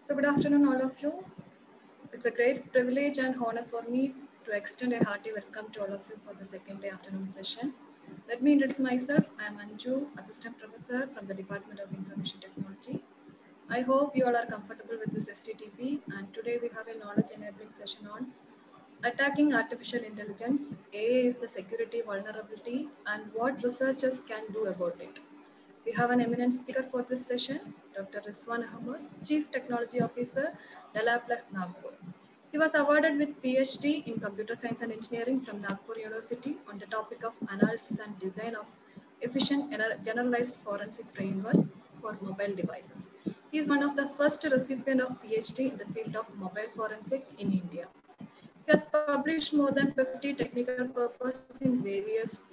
So good afternoon, all of you. It's a great privilege and honor for me to extend a hearty welcome to all of you for the second day afternoon session. Let me introduce myself. I am Anju, Assistant Professor from the Department of Information Technology. I hope you all are comfortable with this STTP, and today we have a knowledge enabling session on attacking artificial intelligence. AI is the security vulnerability and what researchers can do about it. We have an eminent speaker for this session, Dr. Rizwan Ahmed, Chief Technology Officer, Della Plus Nagpur. He was awarded with PhD in Computer Science and Engineering from Nagpur University on the topic of analysis and design of efficient generalized forensic framework for mobile devices. He is one of the first recipient of PhD in the field of mobile forensic in India. He has published more than 50 technical papers in various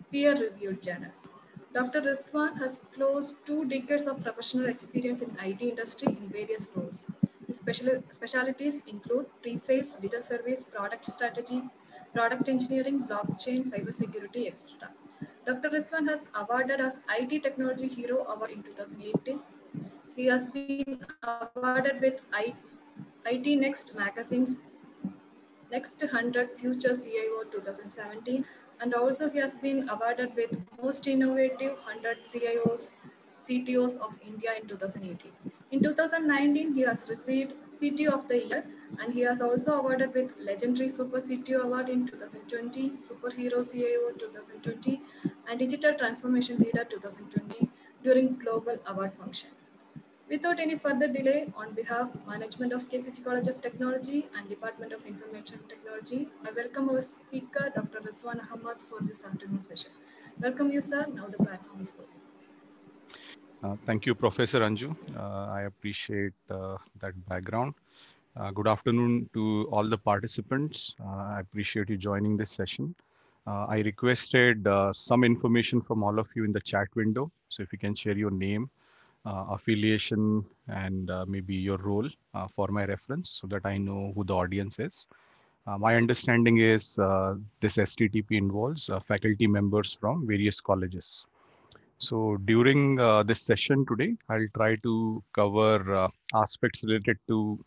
peer-reviewed journals. Dr. Rizwan has close 2 decades of professional experience in IT industry in various roles. His specialties include pre-sales, digital service, product strategy, product engineering, blockchain, cybersecurity, etc. Dr. Rizwan has awarded as IT Technology Hero Award in 2018. He has been awarded with IT Next magazine's Next 100 Future CIO 2017, and also he has been awarded with Most Innovative 100 CIOs, CTOs of India in 2018. In 2019, he has received CTO of the Year, and he has also awarded with Legendary Super CTO Award in 2020, Superhero CIO 2020, and Digital Transformation Leader 2020 during Global Award function. Without any further delay, on behalf of Management of KCT College of Technology and Department of Information Technology, I welcome our speaker, Dr. Rizwan Ahmad, for this afternoon session. Welcome you, sir. Now the platform is open. Thank you, Professor Anju. I appreciate that background. Good afternoon to all the participants. I appreciate you joining this session. I requested some information from all of you in the chat window. So if you can share your name, affiliation, and maybe your role for my reference so that I know who the audience is. My understanding is this STTP involves faculty members from various colleges. So during this session today, I'll try to cover aspects related to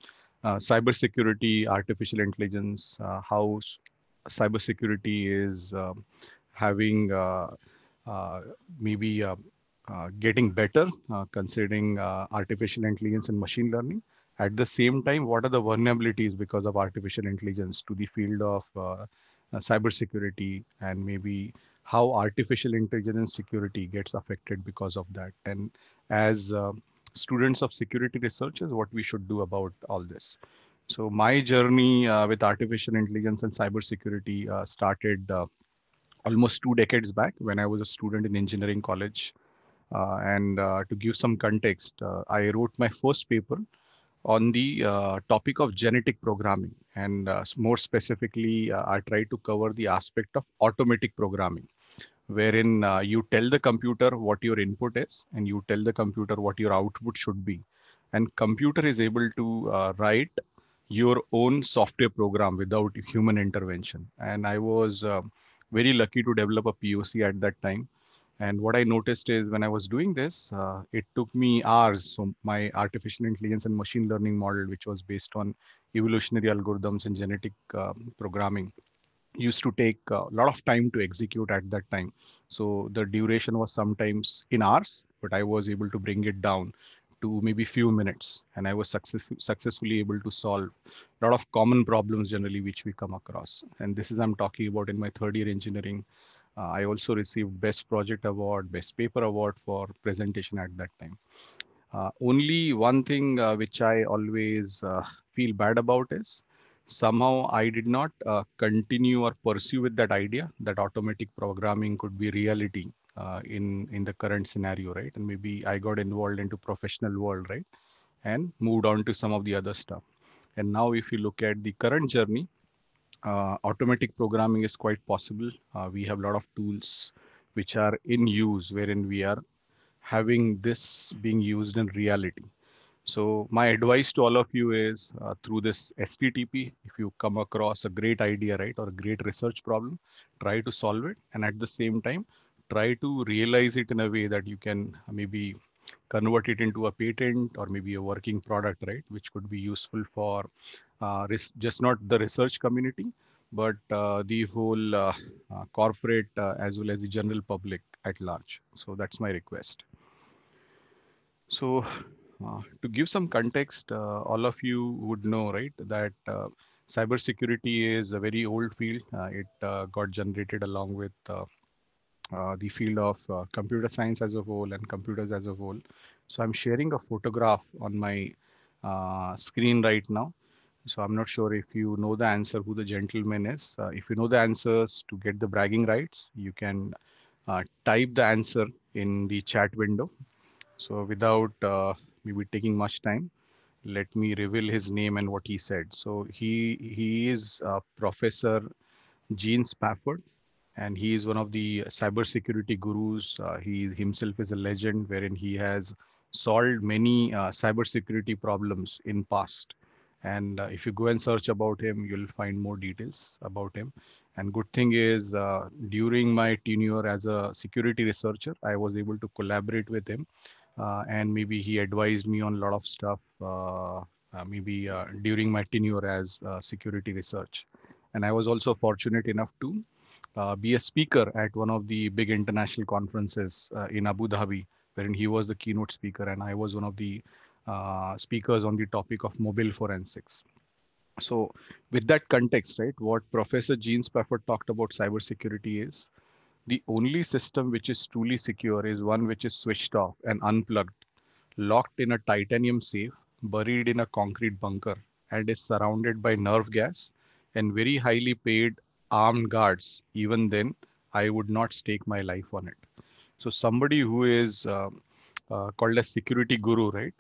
cybersecurity, artificial intelligence, how cybersecurity is having uh, maybe getting better considering artificial intelligence and machine learning. At the same time, what are the vulnerabilities because of artificial intelligence to the field of cybersecurity, and maybe how artificial intelligence security gets affected because of that. And as students of security researchers, what we should do about all this. So my journey with artificial intelligence and cybersecurity started almost 2 decades back when I was a student in engineering college. And to give some context, I wrote my first paper on the topic of genetic programming. And more specifically, I tried to cover the aspect of automatic programming, wherein you tell the computer what your input is and you tell the computer what your output should be. And computer is able to write your own software program without human intervention. And I was very lucky to develop a POC at that time. And what I noticed is when I was doing this, it took me hours. So my artificial intelligence and machine learning model, which was based on evolutionary algorithms and genetic programming, used to take a lot of time to execute at that time. So the duration was sometimes in hours, but I was able to bring it down to maybe few minutes. And I was successfully able to solve a lot of common problems generally which we come across. And this is I'm talking about in my third year engineering. I also received Best Project Award, Best Paper Award for presentation at that time. Only one thing which I always feel bad about is somehow I did not continue or pursue with that idea that automatic programming could be reality in the current scenario, right? And maybe I got involved into professional world, right? And moved on to some of the other stuff. And now if you look at the current journey, automatic programming is quite possible. We have a lot of tools which are in use wherein we are having this being used in reality. So my advice to all of you is through this STTP, if you come across a great idea, right, or a great research problem, try to solve it. And at the same time, try to realize it in a way that you can maybe convert it into a patent or maybe a working product, right, which could be useful for just not the research community, but the whole corporate as well as the general public at large. So that's my request. So to give some context, all of you would know, right, that cybersecurity is a very old field. It got generated along with the field of computer science as a whole and computers as a whole. So I'm sharing a photograph on my screen right now. So I'm not sure if you know the answer who the gentleman is. If you know the answers, to get the bragging rights, you can type the answer in the chat window. So without maybe taking much time, let me reveal his name and what he said. So he is Professor Gene Spafford, and he is one of the cybersecurity gurus. He himself is a legend, wherein he has solved many cybersecurity problems in past. And if you go and search about him, you'll find more details about him. And good thing is, during my tenure as a security researcher, I was able to collaborate with him, and maybe he advised me on a lot of stuff. Maybe during my tenure as security research, and I was also fortunate enough to be a speaker at one of the big international conferences in Abu Dhabi, wherein he was the keynote speaker, and I was one of the speakers on the topic of mobile forensics. So, with that context, right, what Professor Gene Spafford talked about cybersecurity is the only system which is truly secure is one which is switched off and unplugged, locked in a titanium safe, buried in a concrete bunker, and is surrounded by nerve gas and very highly paid armed guards. Even then, I would not stake my life on it. So, somebody who is called a security guru, right,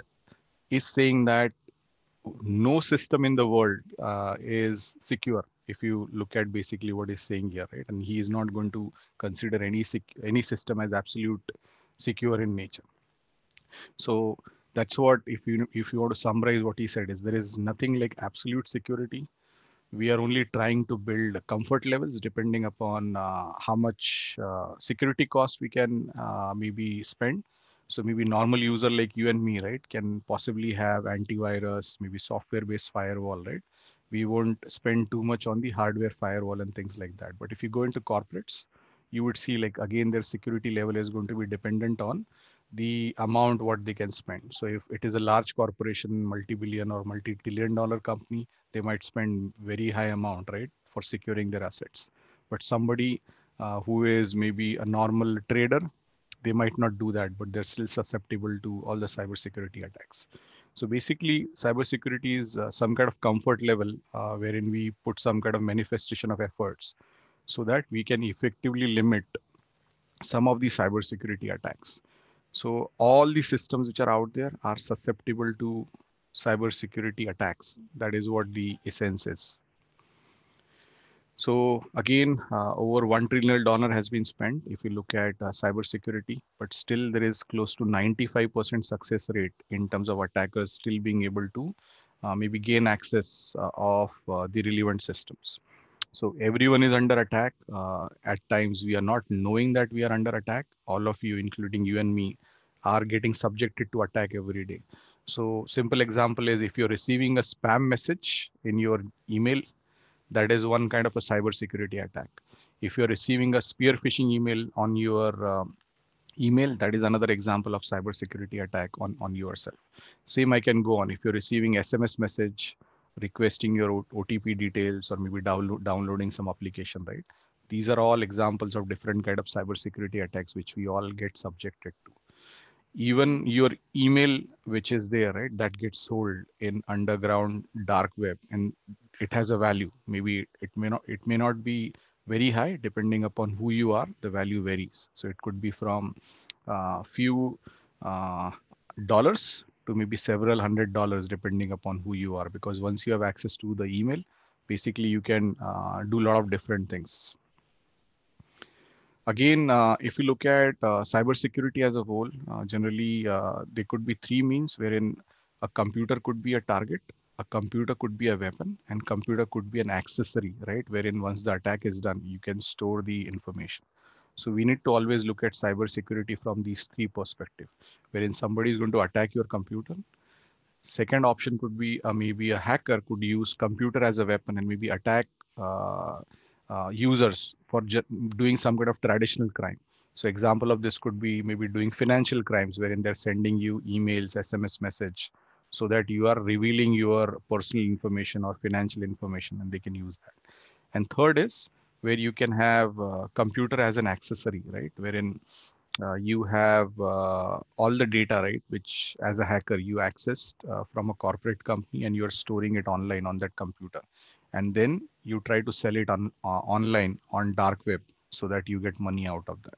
is saying that no system in the world is secure. If you look at basically what he's saying here, right, and he is not going to consider any system as absolute secure in nature. So that's what, if you want to summarize what he said, is there is nothing like absolute security. We are only trying to build comfort levels depending upon how much security cost we can maybe spend. So maybe normal user like you and me, right, can possibly have antivirus, maybe software based firewall, right. We won't spend too much on the hardware firewall and things like that. But if you go into corporates, you would see, like, again, their security level is going to be dependent on the amount what they can spend. So if it is a large corporation, multi-billion or multi-trillion dollar company, they might spend very high amount, right, for securing their assets. But somebody who is maybe a normal trader, they might not do that, but they're still susceptible to all the cybersecurity attacks. So basically, cybersecurity is some kind of comfort level wherein we put some kind of manifestation of efforts so that we can effectively limit some of the cybersecurity attacks. So all the systems which are out there are susceptible to cybersecurity attacks. That is what the essence is. So again, over $1 trillion has been spent if you look at cybersecurity, but still there is close to 95% success rate in terms of attackers still being able to maybe gain access of the relevant systems. So everyone is under attack. At times we are not knowing that we are under attack. All of you, including you and me, are getting subjected to attack every day. So simple example is, if you're receiving a spam message in your email, that is one kind of a cybersecurity attack. If you're receiving a spear phishing email on your email, that is another example of cybersecurity attack on yourself. Same I can go on. If you're receiving SMS message requesting your OTP details, or maybe downloading some application, right? These are all examples of different kind of cybersecurity attacks which we all get subjected to. Even your email which is there, right, that gets sold in underground dark web, and it has a value. Maybe it may not be very high. Depending upon who you are, the value varies. So it could be from few uh, dollars to maybe several $100, depending upon who you are, because once you have access to the email, basically you can do a lot of different things. Again, if you look at cybersecurity as a whole, generally there could be three means wherein a computer could be a target, a computer could be a weapon, and computer could be an accessory, right? Wherein once the attack is done, you can store the information. So we need to always look at cybersecurity from these three perspectives, wherein somebody is going to attack your computer. Second option could be maybe a hacker could use computer as a weapon and maybe attack uh, users for doing some kind of traditional crime. So example of this could be maybe doing financial crimes wherein they're sending you emails, SMS message, so that you are revealing your personal information or financial information and they can use that. And third is where you can have computer as an accessory, right? Wherein you have all the data, right, which as a hacker you accessed from a corporate company and you're storing it online on that computer. And then you try to sell it on online on dark web so that you get money out of that.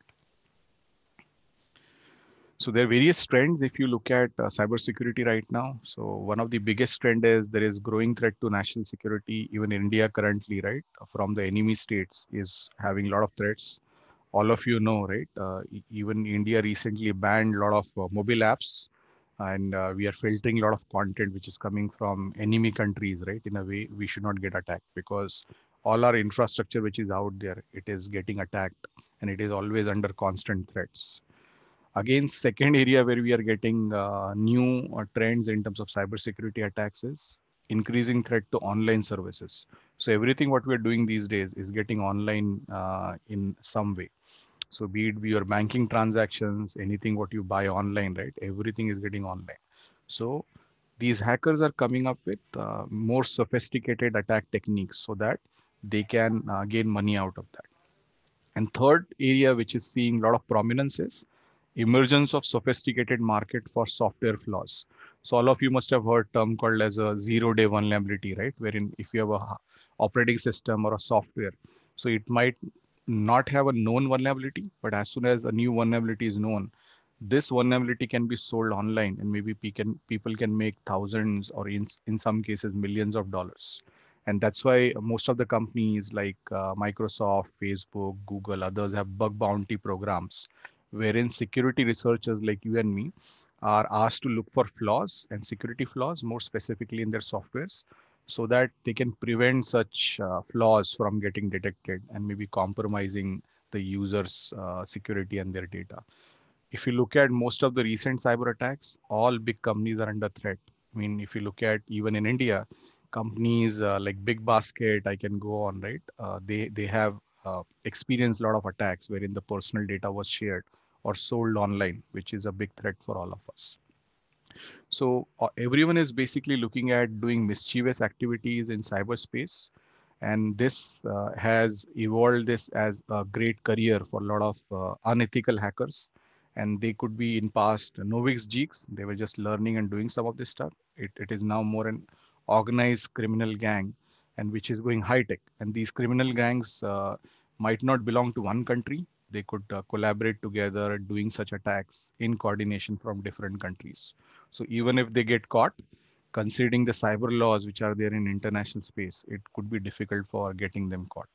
So there are various trends if you look at cybersecurity right now. So one of the biggest trend is there is growing threat to national security. Even India currently, right, from the enemy states is having a lot of threats. All of you know, right? Even India recently banned a lot of mobile apps, and we are filtering a lot of content which is coming from enemy countries, right? In a way, we should not get attacked because all our infrastructure which is out there, it is getting attacked, and it is always under constant threats. Again, second area where we are getting new trends in terms of cybersecurity attacks is increasing threat to online services. So everything what we are doing these days is getting online in some way. So be it your banking transactions, anything what you buy online, right? Everything is getting online. So these hackers are coming up with more sophisticated attack techniques so that they can gain money out of that. And third area which is seeing a lot of prominence is emergence of sophisticated market for software flaws. So all of you must have heard term called as a zero-day vulnerability, right? Wherein if you have a operating system or a software, so it might not have a known vulnerability, but as soon as a new vulnerability is known, this vulnerability can be sold online and maybe people can make thousands or in some cases millions of dollars. And that's why most of the companies like Microsoft, Facebook, Google, others have bug bounty programs wherein security researchers like you and me are asked to look for flaws and security flaws more specifically in their softwares so that they can prevent such flaws from getting detected and maybe compromising the user's security and their data. If you look at most of the recent cyber attacks, all big companies are under threat. I mean, if you look at even in India, companies like Big Basket, I can go on, right? They have experienced a lot of attacks wherein the personal data was shared or sold online, which is a big threat for all of us. So everyone is basically looking at doing mischievous activities in cyberspace. And this has evolved this as a great career for a lot of unethical hackers. And they could be in past novice geeks. They were just learning and doing some of this stuff. It is now more an organized criminal gang and which is going high tech. And these criminal gangs might not belong to one country. They could collaborate together doing such attacks in coordination from different countries. So even if they get caught, considering the cyber laws which are there in international space, it could be difficult for getting them caught.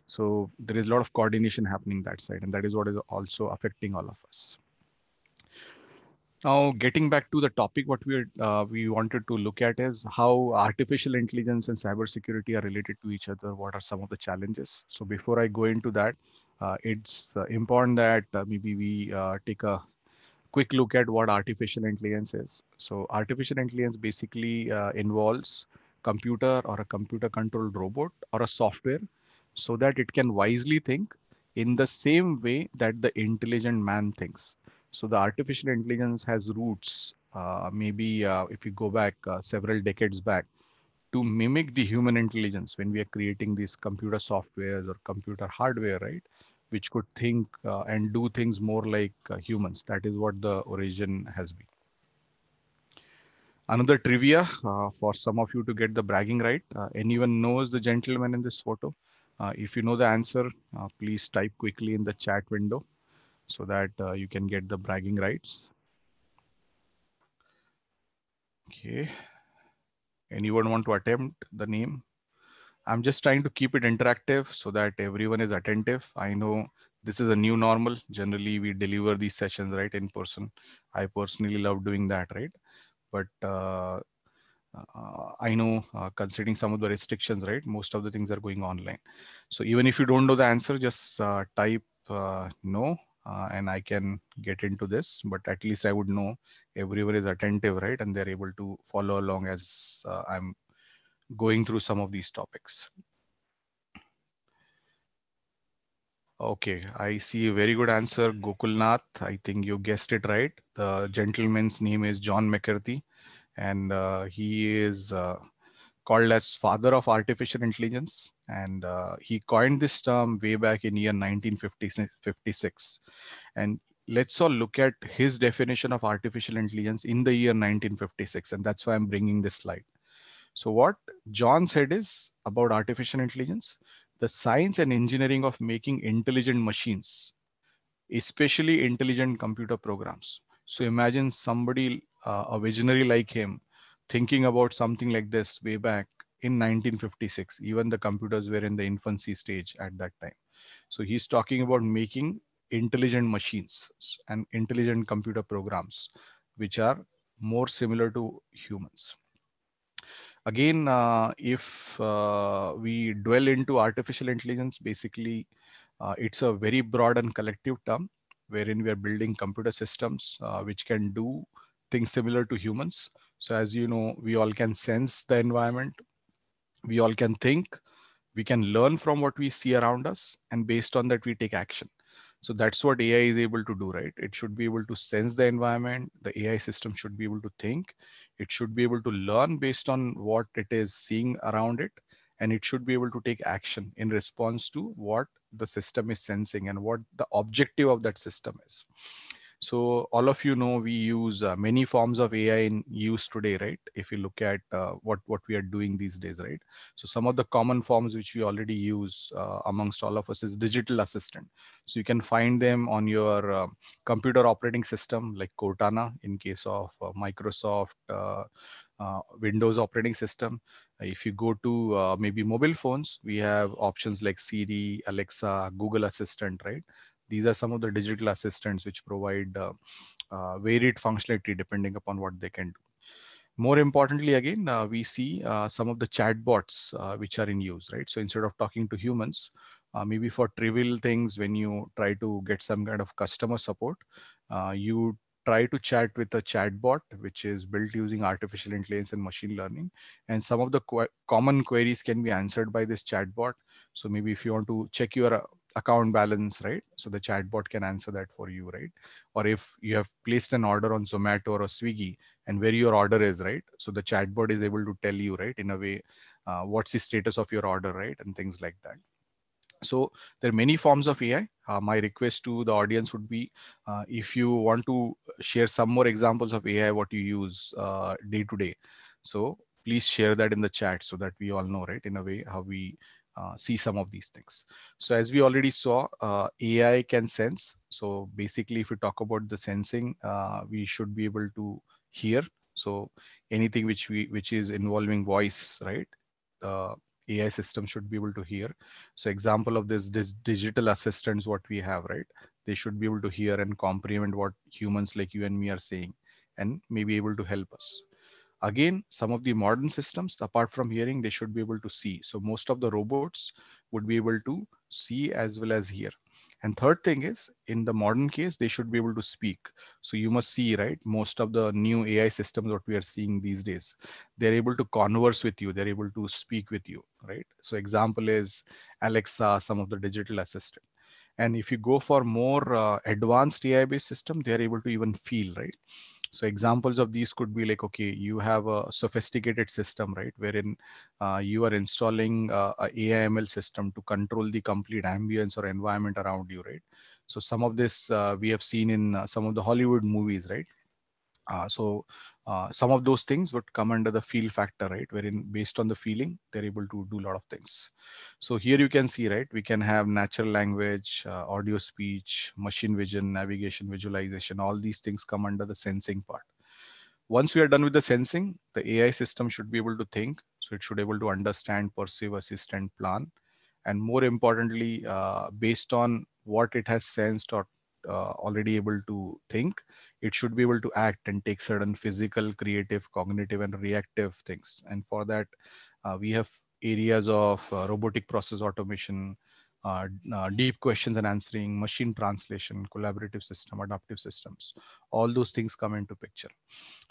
So there is a lot of coordination happening that side, and that is what is also affecting all of us. Now, getting back to the topic, what we wanted to look at is how artificial intelligence and cybersecurity are related to each other. What are some of the challenges? So before I go into that, it's important that maybe we take a quick look at what artificial intelligence is. So artificial intelligence basically involves computer or a computer controlled robot or a software so that it can wisely think in the same way that the intelligent man thinks. So the artificial intelligence has roots, maybe if you go back several decades back, to mimic the human intelligence when we are creating these computer softwares or computer hardware, right? Which could think and do things more like humans. That is what the origin has been. Another trivia for some of you to get the bragging right. Anyone knows the gentleman in this photo? If you know the answer, please type quickly in the chat window so that you can get the bragging rights. Okay. Anyone want to attempt the name? I'm just trying to keep it interactive so that everyone is attentive. I know this is a new normal. Generally, we deliver these sessions right in person. I personally love doing that, right? But I know considering some of the restrictions, right? Most of the things are going online. So even if you don't know the answer, just type know, and I can get into this, but at least I would know everyone is attentive, right? And they're able to follow along as I'm going through some of these topics. Okay, I see a very good answer, Gokulnath. I think you guessed it right. The gentleman's name is John McCarthy, and he is called as father of artificial intelligence. And he coined this term way back in year 1956. And let's all look at his definition of artificial intelligence in the year 1956. And that's why I'm bringing this slide. So what John said is about artificial intelligence, the science and engineering of making intelligent machines, especially intelligent computer programs. So imagine somebody, a visionary like him, thinking about something like this way back in 1956. Even the computers were in the infancy stage at that time. So he's talking about making intelligent machines and intelligent computer programs, which are more similar to humans. Again, if we dwell into artificial intelligence, basically, it's a very broad and collective term wherein we are building computer systems which can do things similar to humans. So as you know, we all can sense the environment, we all can think, we can learn from what we see around us, and based on that, we take action. So that's what AI is able to do, right? It should be able to sense the environment. The AI system should be able to think. It should be able to learn based on what it is seeing around it. And it should be able to take action in response to what the system is sensing and what the objective of that system is. So all of you know we use many forms of AI in use today, right? If you look at what we are doing these days, right? So some of the common forms which we already use amongst all of us is digital assistant. So you can find them on your computer operating system like Cortana in case of Microsoft Windows operating system. If you go to maybe mobile phones, we have options like Siri, Alexa, Google Assistant, right? These are some of the digital assistants which provide varied functionality depending upon what they can do. More importantly, again, we see some of the chatbots which are in use, right? So instead of talking to humans, maybe for trivial things, when you try to get some kind of customer support, you try to chat with a chatbot which is built using artificial intelligence and machine learning. And some of the common queries can be answered by this chatbot. So maybe if you want to check your account balance, right? So the chatbot can answer that for you, right? Or if you have placed an order on Zomato or Swiggy, and where your order is, right? So the chatbot is able to tell you, right, in a way, what's the status of your order, right? And things like that. So there are many forms of AI. My request to the audience would be, if you want to share some more examples of AI, what you use day to day. So please share that in the chat so that we all know, right, in a way, how we see some of these things. So as we already saw, AI can sense. So basically, if we talk about the sensing, we should be able to hear. So anything which is involving voice, right? AI system should be able to hear. So example of this digital assistants, what we have, right? They should be able to hear and comprehend what humans like you and me are saying, and may be able to help us. Again, some of the modern systems, apart from hearing, they should be able to see. So most of the robots would be able to see as well as hear. And third thing is, in the modern case, they should be able to speak. So you must see, right? Most of the new AI systems, what we are seeing these days, they're able to converse with you. They're able to speak with you, right? So example is Alexa, some of the digital assistant. And if you go for more advanced AI based system, they're able to even feel, right? So examples of these could be like, okay, you have a sophisticated system, right? Wherein you are installing a AI/ML system to control the complete ambience or environment around you, right? So some of this we have seen in some of the Hollywood movies, right? Some of those things would come under the feel factor, right? Wherein based on the feeling, they're able to do a lot of things. So here you can see, right? We can have natural language, audio speech, machine vision, navigation, visualization, all these things come under the sensing part. Once we are done with the sensing, the AI system should be able to think. So it should be able to understand, perceive, assist, and plan. And more importantly, based on what it has sensed or already able to think, it should be able to act and take certain physical, creative, cognitive, and reactive things. And for that, we have areas of robotic process automation, deep questions and answering, machine translation, collaborative system, adaptive systems. All those things come into picture.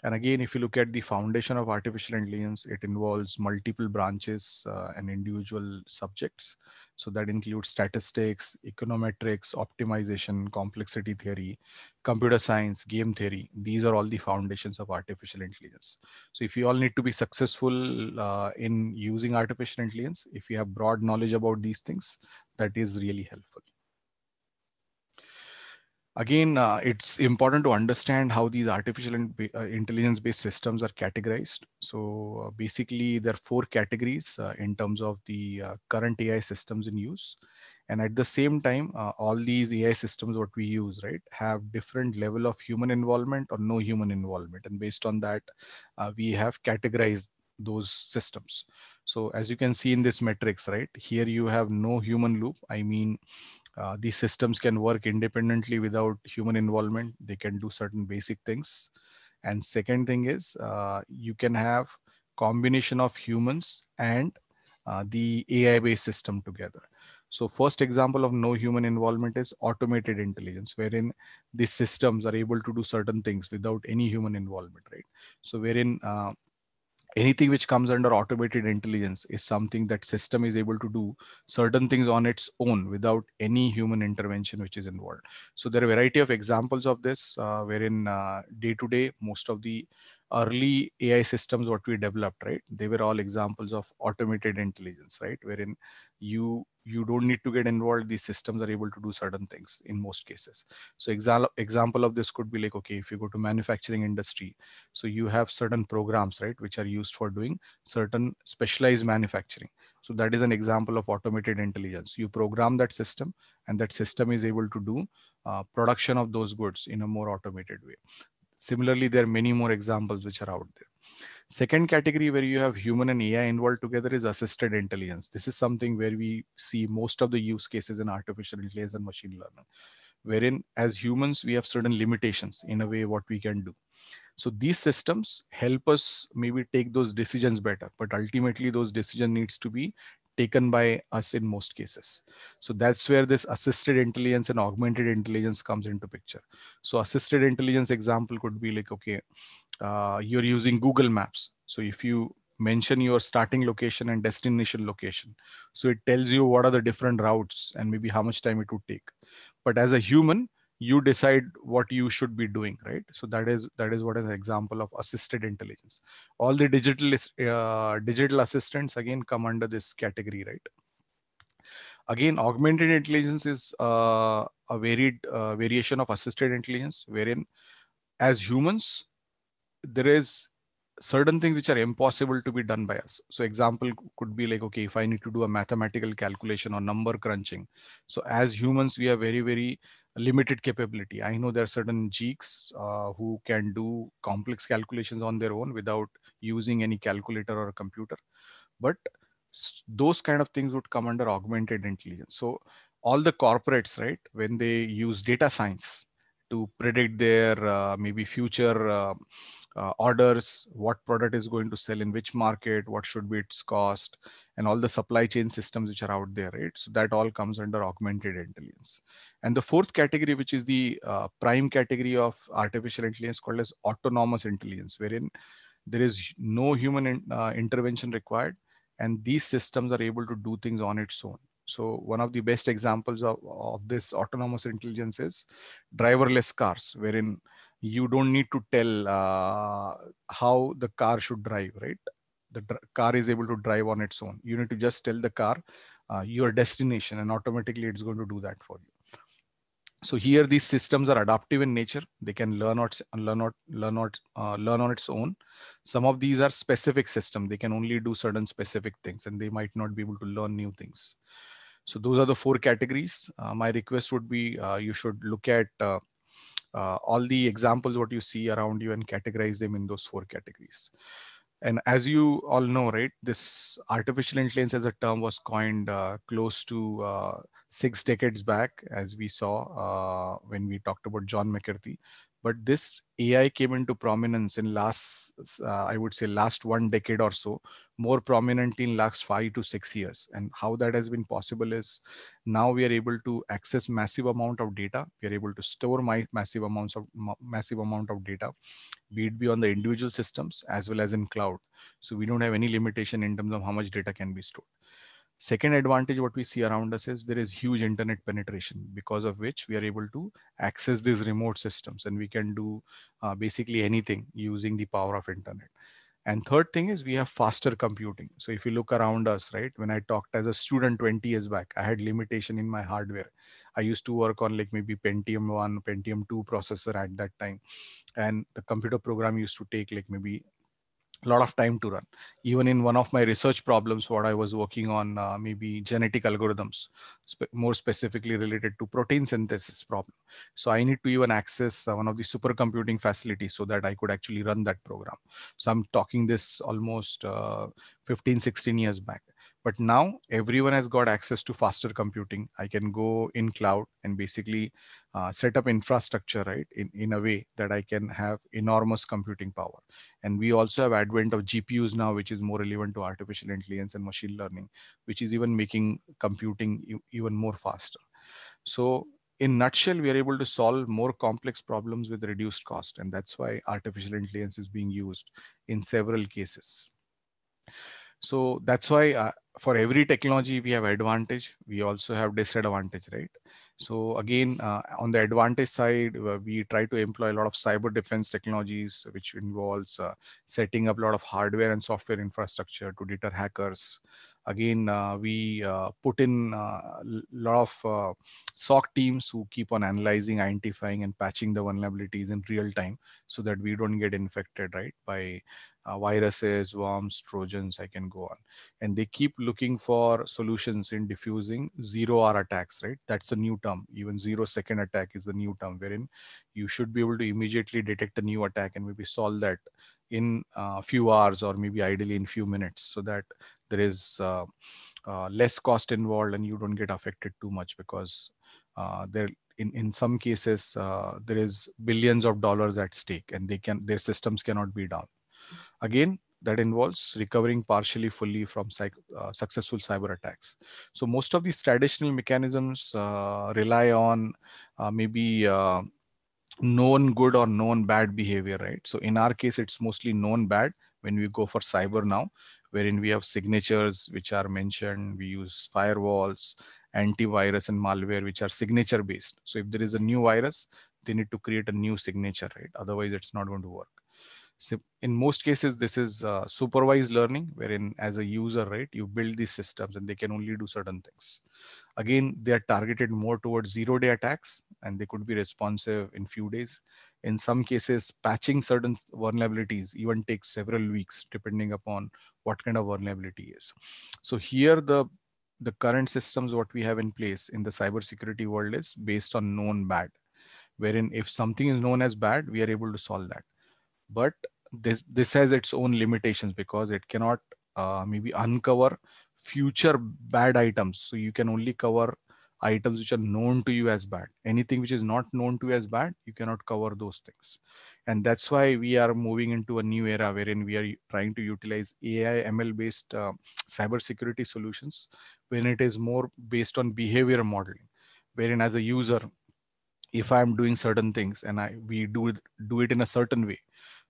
And again, if you look at the foundation of artificial intelligence, it involves multiple branches and individual subjects. So that includes statistics, econometrics, optimization, complexity theory, computer science, game theory. These are all the foundations of artificial intelligence. So if you all need to be successful in using artificial intelligence, if you have broad knowledge about these things, that is really helpful. Again, it's important to understand how these artificial intelligence-based systems are categorized. So basically, there are four categories in terms of the current AI systems in use. And at the same time, all these AI systems, what we use, right, have different level of human involvement or no human involvement. And based on that, we have categorized those systems. So as you can see in this matrix, right, here you have no human loop. I mean, these systems can work independently without human involvement. They can do certain basic things. And second thing is you can have combination of humans and the AI-based system together. So first example of no human involvement is automated intelligence, wherein these systems are able to do certain things without any human involvement, right? So wherein anything which comes under automated intelligence is something that system is able to do certain things on its own without any human intervention which is involved. So there are a variety of examples of this wherein day to day most of the early AI systems what we developed, right, they were all examples of automated intelligence, right, wherein you don't need to get involved. These systems are able to do certain things in most cases. So example of this could be like, okay, if you go to manufacturing industry, so you have certain programs, right, which are used for doing certain specialized manufacturing. So that is an example of automated intelligence. You program that system and that system is able to do production of those goods in a more automated way. Similarly, there are many more examples which are out there. Second category where you have human and AI involved together is assisted intelligence. This is something where we see most of the use cases in artificial intelligence and machine learning, wherein as humans, we have certain limitations in a way what we can do. So these systems help us maybe take those decisions better, but ultimately those decision needs to be taken by us in most cases. So that's where this assisted intelligence and augmented intelligence comes into picture. So assisted intelligence example could be like, okay, you're using Google Maps. So if you mention your starting location and destination location, so it tells you what are the different routes and maybe how much time it would take. But as a human, you decide what you should be doing, right? So that is what is an example of assisted intelligence. All the digital assistants again come under this category, right? Again, augmented intelligence is a varied variation of assisted intelligence, wherein as humans there is certain things which are impossible to be done by us. So example could be like, okay, if I need to do a mathematical calculation or number crunching, so as humans we have very limited capability. I know there are certain geeks who can do complex calculations on their own without using any calculator or a computer, but those kind of things would come under augmented intelligence. So all the corporates, right, when they use data science to predict their maybe future orders, what product is going to sell in which market, what should be its cost, and all the supply chain systems which are out there, right? So that all comes under augmented intelligence. And the fourth category, which is the prime category of artificial intelligence, called as autonomous intelligence, wherein there is no human intervention required, and these systems are able to do things on its own. So one of the best examples of this autonomous intelligence is driverless cars, wherein you don't need to tell how the car should drive, right? The car is able to drive on its own. You need to just tell the car your destination, and automatically it's going to do that for you. So here these systems are adaptive in nature. They can learn on its own. Some of these are specific systems. They can only do certain specific things, and they might not be able to learn new things. So those are the four categories. My request would be you should look at all the examples what you see around you and categorize them in those four categories. And as you all know, right, this artificial intelligence as a term was coined close to 6 decades back, as we saw when we talked about John McCarthy. But this AI came into prominence in I would say last 1 decade or so, more prominent in last 5 to 6 years. And how that has been possible is now we are able to access massive amount of data. We are able to store massive amount of data, be it be on the individual systems as well as in cloud. So we don't have any limitation in terms of how much data can be stored. Second advantage what we see around us is there is huge internet penetration, because of which we are able to access these remote systems, and we can do basically anything using the power of internet. And third thing is we have faster computing. So if you look around us, right, when I talked as a student 20 years back, I had limitation in my hardware. I used to work on like maybe Pentium 1, Pentium 2 processor at that time. And the computer program used to take like maybe a lot of time to run. Even in one of my research problems, what I was working on, maybe genetic algorithms, more specifically related to protein synthesis problem. So I need to even access one of the supercomputing facilities so that I could actually run that program. So I'm talking this almost 15, 16 years back. But now everyone has got access to faster computing. I can go in cloud and basically set up infrastructure, right, in a way that I can have enormous computing power. And we also have advent of GPUs now, which is more relevant to artificial intelligence and machine learning, which is even making computing even more faster. So in nutshell, we are able to solve more complex problems with reduced cost. And that's why artificial intelligence is being used in several cases. So that's why for every technology we have advantage, we also have disadvantage, right? So again, on the advantage side, we try to employ a lot of cyber defense technologies, which involves setting up a lot of hardware and software infrastructure to deter hackers. Again, we put in a lot of SOC teams who keep on analyzing, identifying, and patching the vulnerabilities in real time so that we don't get infected, right, by viruses, worms, trojans, I can go on. And they keep looking for solutions in diffusing zero-hour attacks, right? That's a new term. Even 0-second attack is the new term, wherein you should be able to immediately detect a new attack and maybe solve that in a few hours, or maybe ideally in few minutes, so that there is less cost involved and you don't get affected too much, because there in some cases there is billions of dollars at stake, and their systems cannot be down. Again, that involves recovering partially fully from successful cyber attacks. So most of these traditional mechanisms rely on maybe known good or known bad behavior, right? So in our case, it's mostly known bad when we go for cyber now, wherein we have signatures which are mentioned. We use firewalls, antivirus, and malware, which are signature based. So if there is a new virus, they need to create a new signature, right? Otherwise, it's not going to work. So in most cases, this is supervised learning, wherein as a user, right, you build these systems and they can only do certain things. Again, they are targeted more towards zero-day attacks, and they could be responsive in few days. In some cases, patching certain vulnerabilities even takes several weeks, depending upon what kind of vulnerability is. So here, the current systems what we have in place in the cybersecurity world is based on known bad, wherein if something is known as bad, we are able to solve that. But this has its own limitations, because it cannot maybe uncover future bad items. So you can only cover items which are known to you as bad. Anything which is not known to you as bad, you cannot cover those things. And that's why we are moving into a new era wherein we are trying to utilize AI ML based cybersecurity solutions, when it is more based on behavior modeling, wherein as a user, if I'm doing certain things and we do it in a certain way,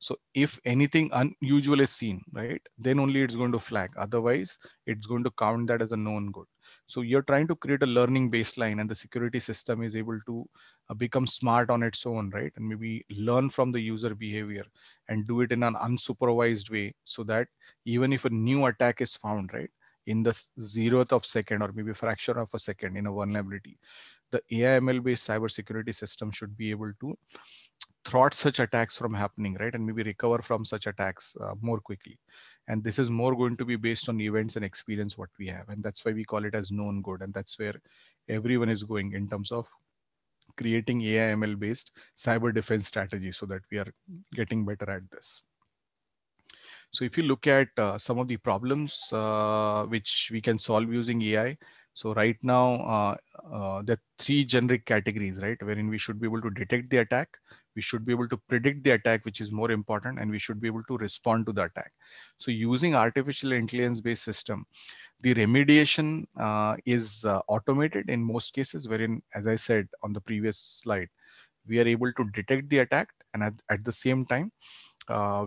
so if anything unusual is seen, right, then only it's going to flag. Otherwise, it's going to count that as a known good. So you're trying to create a learning baseline, and the security system is able to become smart on its own, right, and maybe learn from the user behavior and do it in an unsupervised way, so that even if a new attack is found, right, in the zeroth of second or maybe fraction of a second in a vulnerability, the AI/ML based cybersecurity system should be able to thwart such attacks from happening, right, and maybe recover from such attacks more quickly. And this is more going to be based on events and experience what we have, and that's why we call it as known good. And that's where everyone is going in terms of creating AI/ML based cyber defense strategies, so that we are getting better at this. So if you look at some of the problems which we can solve using AI, so right now, there are three generic categories, right, wherein we should be able to detect the attack, We should be able to predict the attack, which is more important, and we should be able to respond to the attack. So using artificial intelligence based system, the remediation is automated in most cases, wherein, as I said on the previous slide, we are able to detect the attack, and at the same time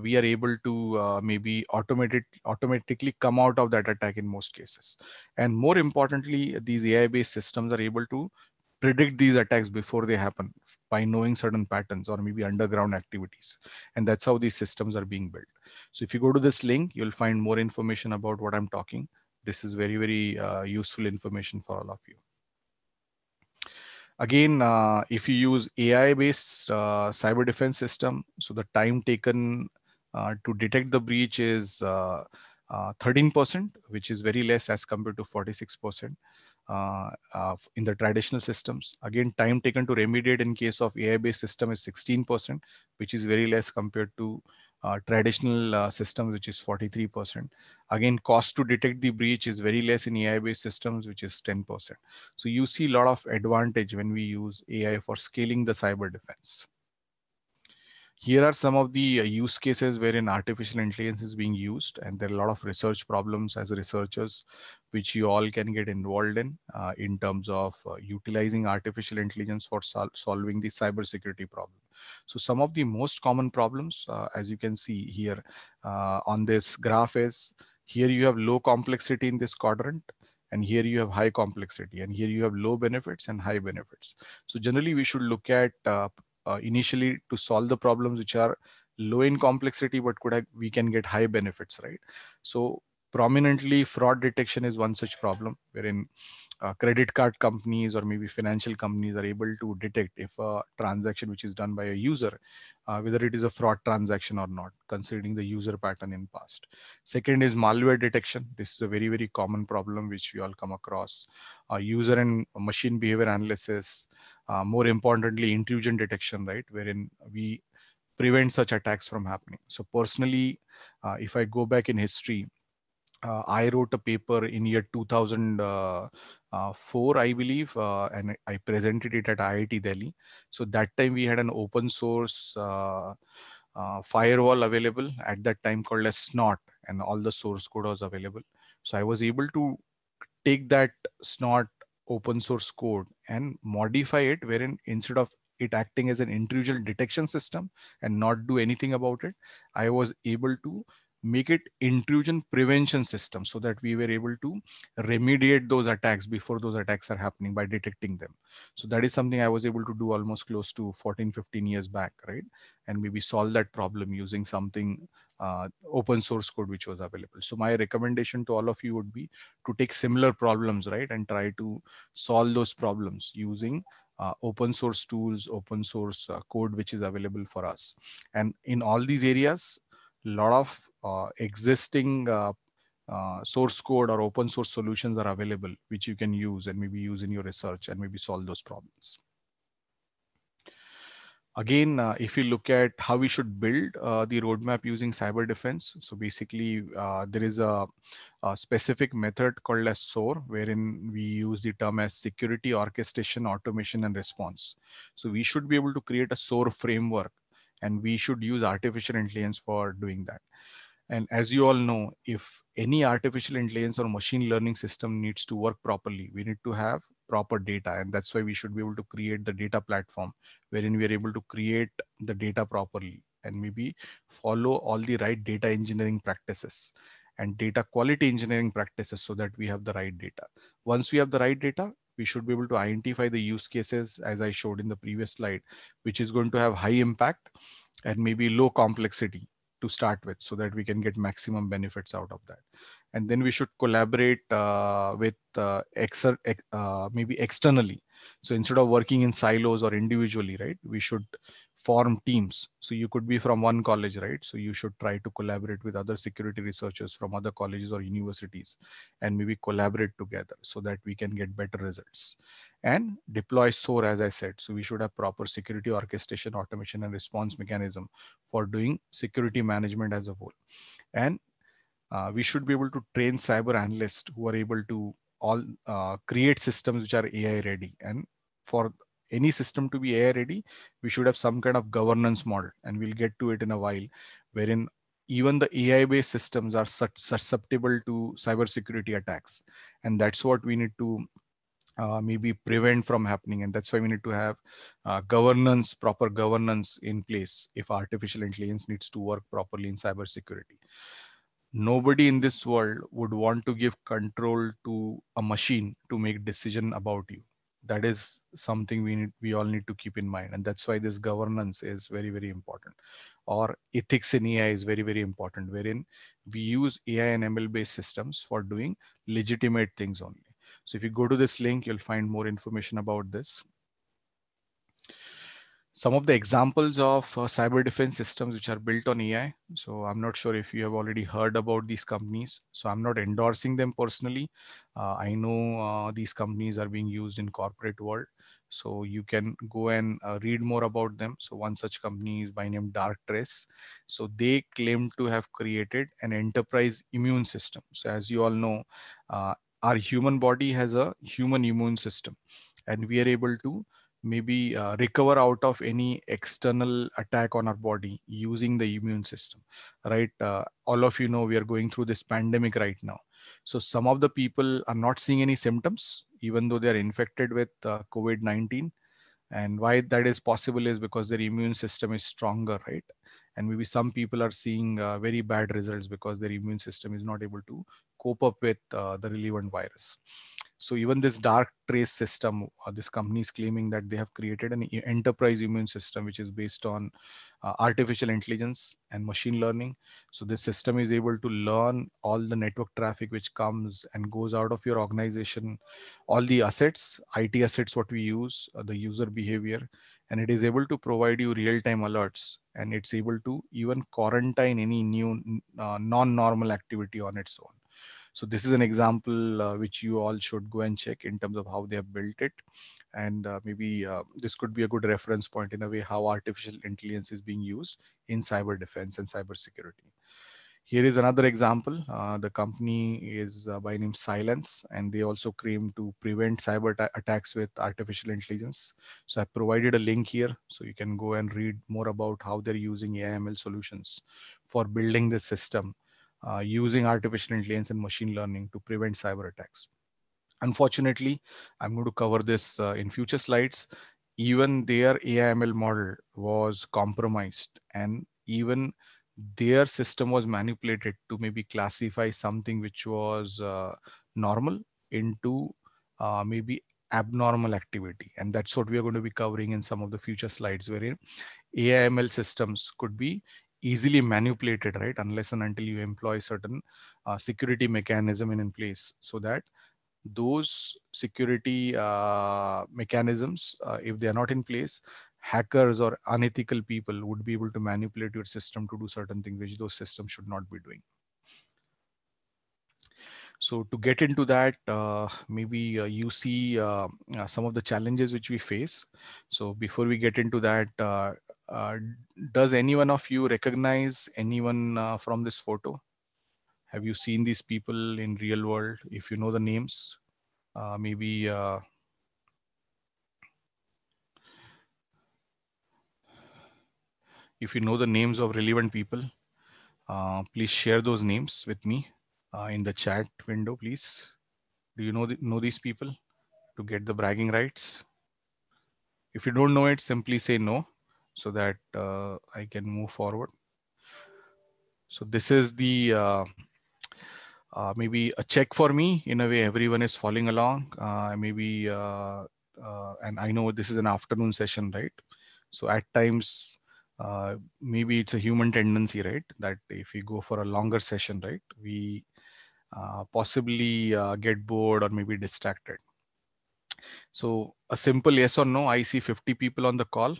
we are able to maybe automatically come out of that attack in most cases. And more importantly, these AI based systems are able to predict these attacks before they happen by knowing certain patterns or maybe underground activities. And that's how these systems are being built. So if you go to this link, you'll find more information about what I'm talking. This is very, very useful information for all of you. Again, if you use AI-based cyber defense system, so the time taken to detect the breach is 13%, which is very less as compared to 46% in the traditional systems. Again, time taken to remediate in case of AI-based system is 16%, which is very less compared to traditional systems, which is 43%. Again, cost to detect the breach is very less in AI-based systems, which is 10%. So you see a lot of advantage when we use AI for scaling the cyber defense. Here are some of the use cases wherein artificial intelligence is being used, and there are a lot of research problems as researchers, which you all can get involved in terms of utilizing artificial intelligence for solving the cybersecurity problem. So some of the most common problems, as you can see here on this graph is, here you have low complexity in this quadrant, and here you have high complexity, and here you have low benefits and high benefits. So generally we should look at initially to solve the problems which are low in complexity, but we can get high benefits, right? So prominently fraud detection is one such problem, wherein credit card companies or maybe financial companies are able to detect if a transaction which is done by a user, whether it is a fraud transaction or not, considering the user pattern in past. Second is malware detection. This is a very, very common problem which we all come across. User and machine behavior analysis, more importantly, intrusion detection, right? Wherein we prevent such attacks from happening. So personally, if I go back in history, I wrote a paper in year 2004, I believe, and I presented it at IIT Delhi. So that time we had an open source firewall available at that time called as Snot, and all the source code was available. So I was able to take that Snot open source code and modify it, wherein instead of it acting as an intrusion detection system and not do anything about it, I was able to make it intrusion prevention system, so that we were able to remediate those attacks before those attacks are happening by detecting them. So that is something I was able to do almost close to 14-15 years back, right? And maybe solve that problem using something open source code which was available. So my recommendation to all of you would be to take similar problems, right, and try to solve those problems using open source tools, open source code which is available for us. And in all these areas, a lot of existing source code or open source solutions are available, which you can use and maybe use in your research and maybe solve those problems. Again, if you look at how we should build the roadmap using cyber defense, so basically there is a specific method called as SOAR, wherein we use the term as security, orchestration, automation, and response. So we should be able to create a SOAR framework, and we should use artificial intelligence for doing that. And as you all know, if any artificial intelligence or machine learning system needs to work properly, we need to have proper data. And that's why we should be able to create the data platform wherein we are able to create the data properly and maybe follow all the right data engineering practices and data quality engineering practices so that we have the right data. Once we have the right data, we should be able to identify the use cases, as I showed in the previous slide, which is going to have high impact and maybe low complexity to start with, so that we can get maximum benefits out of that. And then we should collaborate with maybe externally. So instead of working in silos or individually, right, we should form teams. So you could be from one college, right? So you should try to collaborate with other security researchers from other colleges or universities and maybe collaborate together so that we can get better results. And deploy SOAR, as I said. So we should have proper security orchestration, automation, and response mechanism for doing security management as a whole. And we should be able to train cyber analysts who are able to all create systems which are AI ready. And for any system to be AI ready, we should have some kind of governance model, and we'll get to it in a while, wherein even the AI based systems are susceptible to cybersecurity attacks. And that's what we need to maybe prevent from happening. And that's why we need to have governance, proper governance in place if artificial intelligence needs to work properly in cybersecurity. Nobody in this world would want to give control to a machine to make decision about you. That is something we all need to keep in mind, and that's why this governance is very, very important. Or ethics in AI is very, very important, wherein we use AI and ML based systems for doing legitimate things only. So if you go to this link, you'll find more information about this. Some of the examples of cyber defense systems which are built on AI. So I'm not sure if you have already heard about these companies. So I'm not endorsing them personally. I know these companies are being used in corporate world. So you can go and read more about them. So one such company is by name Darktrace. So they claim to have created an enterprise immune system. So as you all know, our human body has a human immune system, and we are able to maybe recover out of any external attack on our body using the immune system, right? All of you know we are going through this pandemic right now. So some of the people are not seeing any symptoms even though they are infected with COVID-19. And why that is possible is because their immune system is stronger, right? And maybe some people are seeing very bad results because their immune system is not able to cope up with the relevant virus. So even this dark trace system, this company is claiming that they have created an enterprise immune system which is based on artificial intelligence and machine learning. So this system is able to learn all the network traffic which comes and goes out of your organization, all the assets, IT assets, what we use, the user behavior, and it is able to provide you real-time alerts, and it's able to even quarantine any new non-normal activity on its own. So this is an example which you all should go and check in terms of how they have built it. And maybe this could be a good reference point in a way how artificial intelligence is being used in cyber defense and cyber security. Here is another example. The company is by name Silence, and they also claim to prevent cyber attacks with artificial intelligence. So I provided a link here, so you can go and read more about how they're using AI/ML solutions for building this system using artificial intelligence and machine learning to prevent cyber attacks. Unfortunately, I'm going to cover this in future slides. Even their AI/ML model was compromised, and even their system was manipulated to maybe classify something which was normal into maybe abnormal activity. And that's what we are going to be covering in some of the future slides, wherein AI/ML systems could be easily manipulated, right? Unless and until you employ certain security mechanism in place, so that those security mechanisms, if they are not in place, hackers or unethical people would be able to manipulate your system to do certain things which those systems should not be doing. So to get into that, maybe you see some of the challenges which we face. So before we get into that, uh, does any one of you recognize anyone from this photo? Have you seen these people in real world? If you know the names, maybe if you know the names of relevant people, please share those names with me in the chat window, please. Do you know these people to get the bragging rights? If you don't know it, simply say no so that I can move forward. So this is the maybe a check for me. In a way, everyone is following along. And I know this is an afternoon session, right? So at times, maybe it's a human tendency, right? That if we go for a longer session, right, we possibly get bored or maybe distracted. So a simple yes or no. I see 50 people on the call.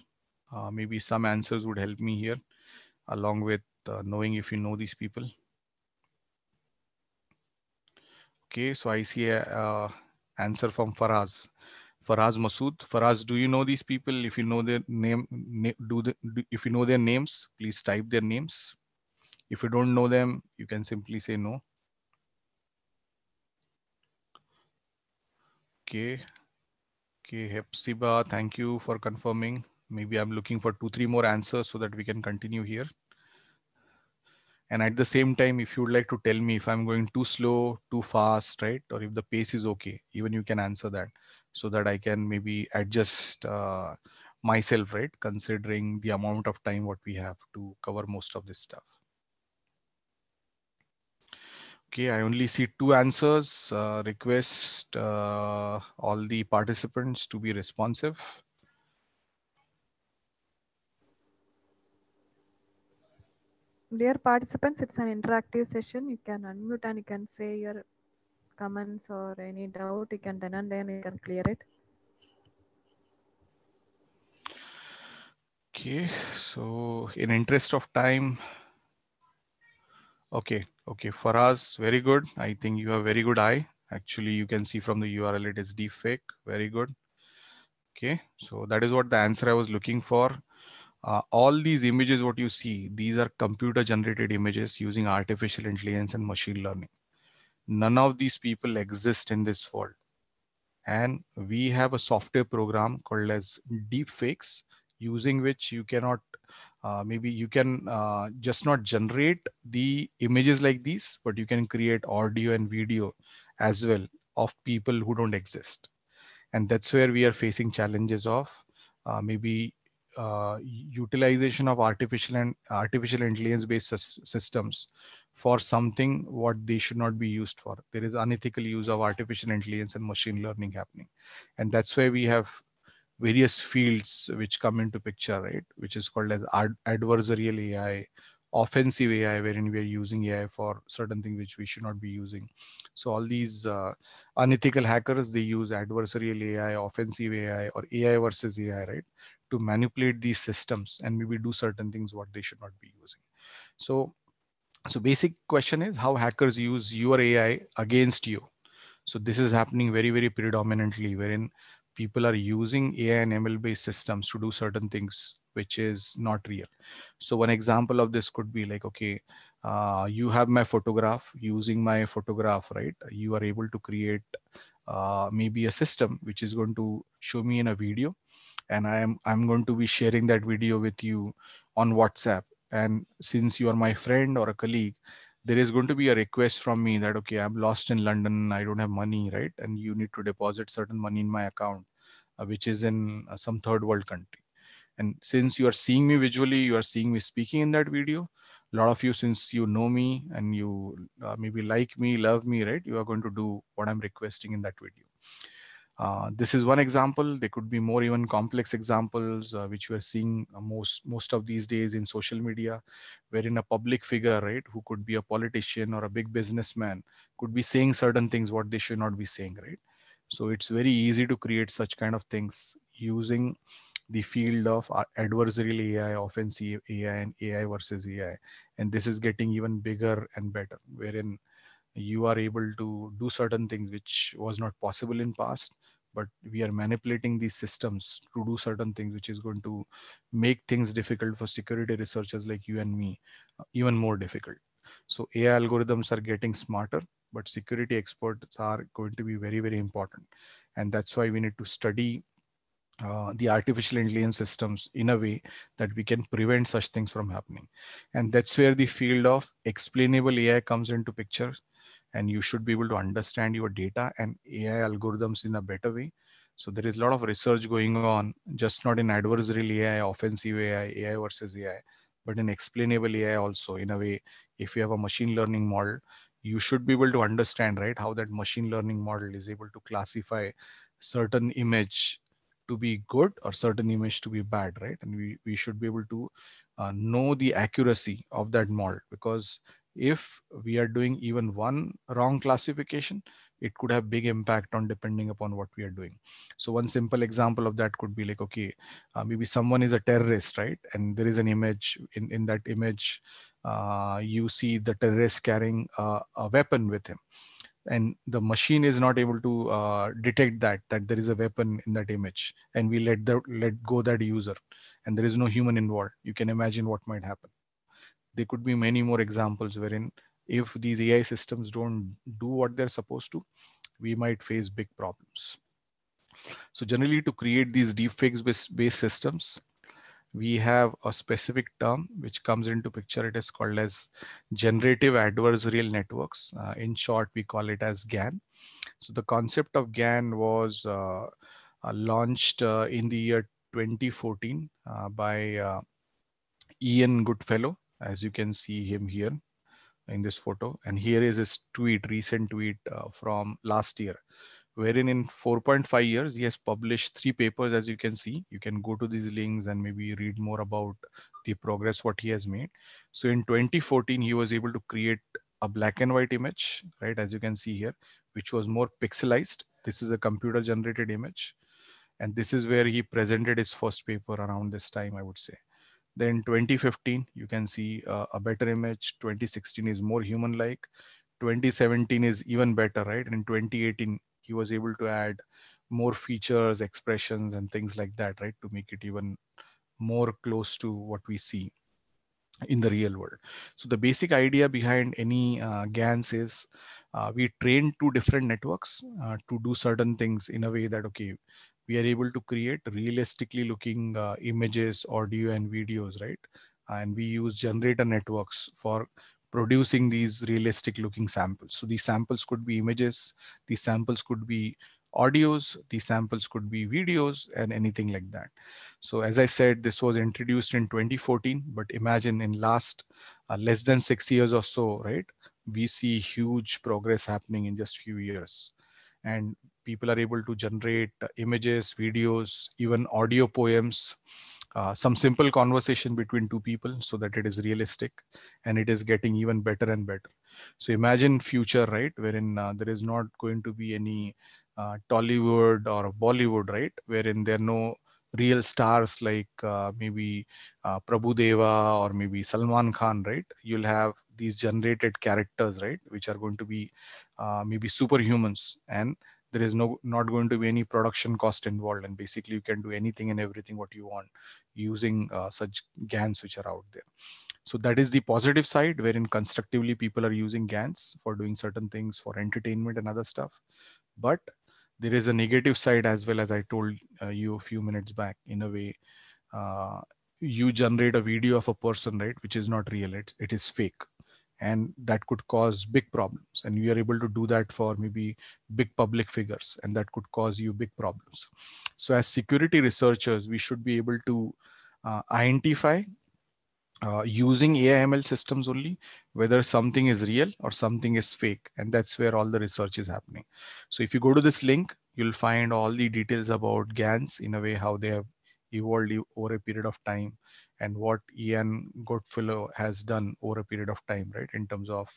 Maybe some answers would help me here, along with knowing if you know these people. Okay, so I see a answer from Faraz. Faraz Masood. Faraz, do you know these people? If you know their name, if you know their names, please type their names. If you don't know them, you can simply say no. Okay. Okay, Hepzibah, thank you for confirming. Maybe I'm looking for 2, 3 more answers so that we can continue here. And at the same time, if you would like to tell me if I'm going too slow, too fast, right? Or if the pace is okay, even you can answer that so that I can maybe adjust myself, right? Considering the amount of time what we have to cover most of this stuff. Okay, I only see 2 answers. Request all the participants to be responsive. Dear participants, it's an interactive session. You can unmute and you can say your comments or any doubt. You can then and then you can clear it. Okay, so in interest of time, okay, Faraz, very good. I think you have very good eye. Actually, you can see from the URL it is deepfake. Very good. Okay, so that is what the answer I was looking for. All these images, what you see, these are computer generated images using artificial intelligence and machine learning. None of these people exist in this world. And we have a software program called as deepfakes, using which you cannot maybe you can just not generate the images like these, but you can create audio and video as well of people who don't exist. And that's where we are facing challenges of maybe utilization of artificial intelligence based systems for something what they should not be used for. There is unethical use of artificial intelligence and machine learning happening, and that's why we have various fields which come into picture, right? Which is called as adversarial AI, offensive AI, wherein we are using AI for certain things which we should not be using. So all these unethical hackers, they use adversarial AI, offensive AI, or AI versus AI, right? To manipulate these systems and maybe do certain things what they should not be using. So basic question is how hackers use your AI against you. So this is happening very, very predominantly, wherein people are using AI and ML based systems to do certain things which is not real. So one example of this could be like, okay, you have my photograph. Using my photograph, right? You are able to create maybe a system which is going to show me in a video, and I'm going to be sharing that video with you on WhatsApp. And since you are my friend or a colleague, there is going to be a request from me that, okay, I'm lost in London, I don't have money, right? And you need to deposit certain money in my account, which is in some third world country. And since you are seeing me visually, you are seeing me speaking in that video. A lot of you, since you know me and you maybe like me, love me, right? You are going to do what I'm requesting in that video. This is one example. There could be more even complex examples which we are seeing most of these days in social media, wherein a public figure, right, who could be a politician or a big businessman, could be saying certain things what they should not be saying, right? So it's very easy to create such kind of things using the field of adversarial AI, offensive AI, and AI versus AI. And this is getting even bigger and better, wherein you are able to do certain things which was not possible in past, but we are manipulating these systems to do certain things which is going to make things difficult for security researchers like you and me, even more difficult. So AI algorithms are getting smarter, but security experts are going to be very, very important. And that's why we need to study the artificial intelligence systems in a way that we can prevent such things from happening. And that's where the field of explainable AI comes into picture. And you should be able to understand your data and AI algorithms in a better way. So there is a lot of research going on, just not in adversarial AI, offensive AI, AI versus AI, but in explainable AI also. In a way, if you have a machine learning model, you should be able to understand, right, how that machine learning model is able to classify certain image to be good or certain image to be bad, right? And we should be able to know the accuracy of that model, because if we are doing even one wrong classification, it could have big impact on depending upon what we are doing. So one simple example of that could be like, okay, maybe someone is a terrorist, right? And there is an image. In that image, you see the terrorist carrying a weapon with him, and the machine is not able to detect that there is a weapon in that image, and we let go that user, and there is no human involved. You can imagine what might happen. There could be many more examples wherein if these AI systems don't do what they're supposed to, we might face big problems. So generally, to create these deepfakes-based systems, we have a specific term which comes into picture. It is called as generative adversarial networks. In short, we call it as GAN. So the concept of GAN was launched in the year 2014 by Ian Goodfellow, as you can see him here in this photo. And here is his recent tweet from last year, wherein in 4.5 years, he has published 3 papers. As you can see, you can go to these links and maybe read more about the progress, what he has made. So in 2014, he was able to create a black and white image, right? As you can see here, which was more pixelized. This is a computer generated image. And this is where he presented his first paper around this time, I would say. Then 2015, you can see a better image. 2016 is more human-like. 2017 is even better, right? And in 2018, he was able to add more features, expressions, and things like that, right? To make it even more close to what we see in the real world. So the basic idea behind any GANs is we train 2 different networks to do certain things in a way that, okay, we are able to create realistically looking images, audio, and videos, right? And we use generator networks for producing these realistic looking samples. So these samples could be images, these samples could be audios, these samples could be videos, and anything like that. So as I said, this was introduced in 2014, but imagine in last less than 6 years or so, right? We see huge progress happening in just few years. And people are able to generate images, videos, even audio poems, some simple conversation between 2 people so that it is realistic, and it is getting even better and better. So imagine future, right? Wherein there is not going to be any Tollywood or Bollywood, right? Wherein there are no real stars like maybe Prabhu Deva or maybe Salman Khan, right? You'll have these generated characters, right? Which are going to be maybe superhumans, and there is not going to be any production cost involved. And basically you can do anything and everything what you want using such GANs which are out there. So that is the positive side, wherein constructively people are using GANs for doing certain things for entertainment and other stuff. But there is a negative side as well, as I told you a few minutes back. In a way, you generate a video of a person, right, which is not real. It is fake, and that could cause big problems. And you are able to do that for maybe big public figures, and that could cause you big problems. So as security researchers, we should be able to identify using AI/ML systems only whether something is real or something is fake, and that's where all the research is happening. So if you go to this link, you'll find all the details about GANs, in a way how they have evolved over a period of time, and what Ian Goodfellow has done over a period of time, right, in terms of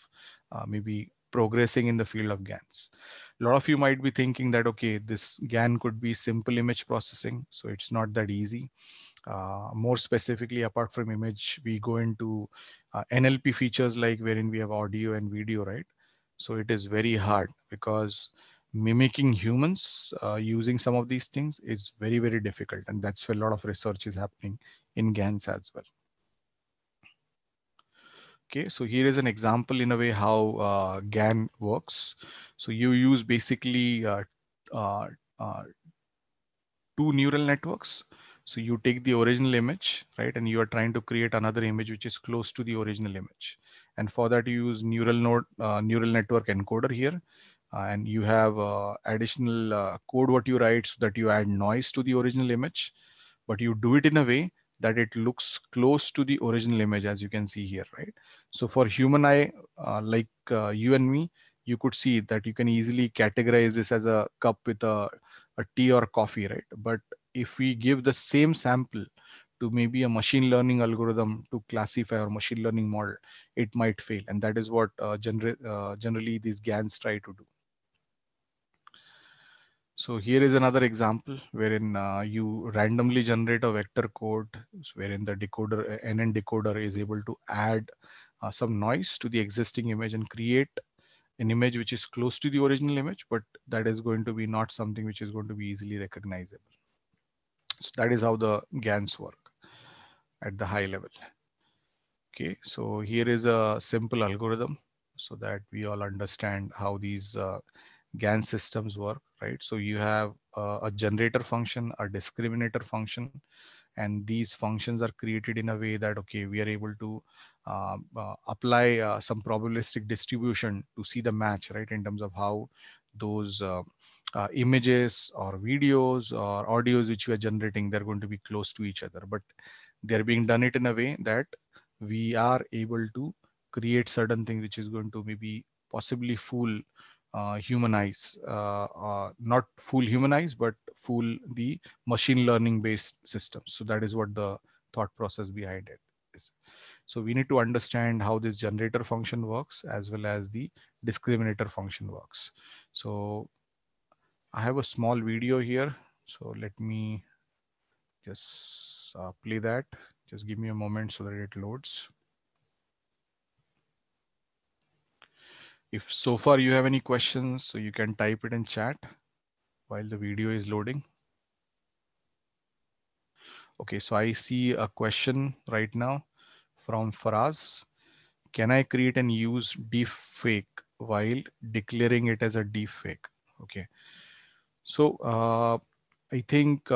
maybe progressing in the field of GANs. A lot of you might be thinking that, okay, this GAN could be simple image processing, so it's not that easy. More specifically, apart from image, we go into NLP features, like wherein we have audio and video, right? So it is very hard, because mimicking humans using some of these things is very, very difficult. And that's where a lot of research is happening in GANs as well. Okay, so here is an example in a way how GAN works. So you use basically uh, 2 neural networks. So you take the original image, right? And you are trying to create another image which is close to the original image. And for that, you use neural network encoder here. And you have additional code what you write, so that you add noise to the original image, but you do it in a way that it looks close to the original image, as you can see here, right? So for human eye, like you and me, you could see that you can easily categorize this as a cup with a tea or coffee, right? But if we give the same sample to maybe a machine learning algorithm to classify, or machine learning model, it might fail. And that is what generally these GANs try to do. So here is another example wherein you randomly generate a vector code, wherein the decoder, NN decoder, is able to add some noise to the existing image and create an image which is close to the original image, but that is going to be not something which is going to be easily recognizable. So that is how the GANs work at the high level. Okay, so here is a simple algorithm so that we all understand how these GAN systems work, right? So you have a generator function, a discriminator function, and these functions are created in a way that, okay, we are able to apply some probabilistic distribution to see the match, right, in terms of how those images or videos or audios which we are generating, they're going to be close to each other, but they're being done it in a way that we are able to create certain things which is going to maybe possibly fool human eyes, not fool human eyes, but fool the machine learning based systems. So that is what the thought process behind it is. So we need to understand how this generator function works as well as the discriminator function works. So I have a small video here. So let me just play that. Just give me a moment so that it loads. If so far you have any questions, so you can type it in chat while the video is loading. Okay, so I see a question right now from Faraz. Can I create and use deepfake while declaring it as a deepfake? Okay, so I think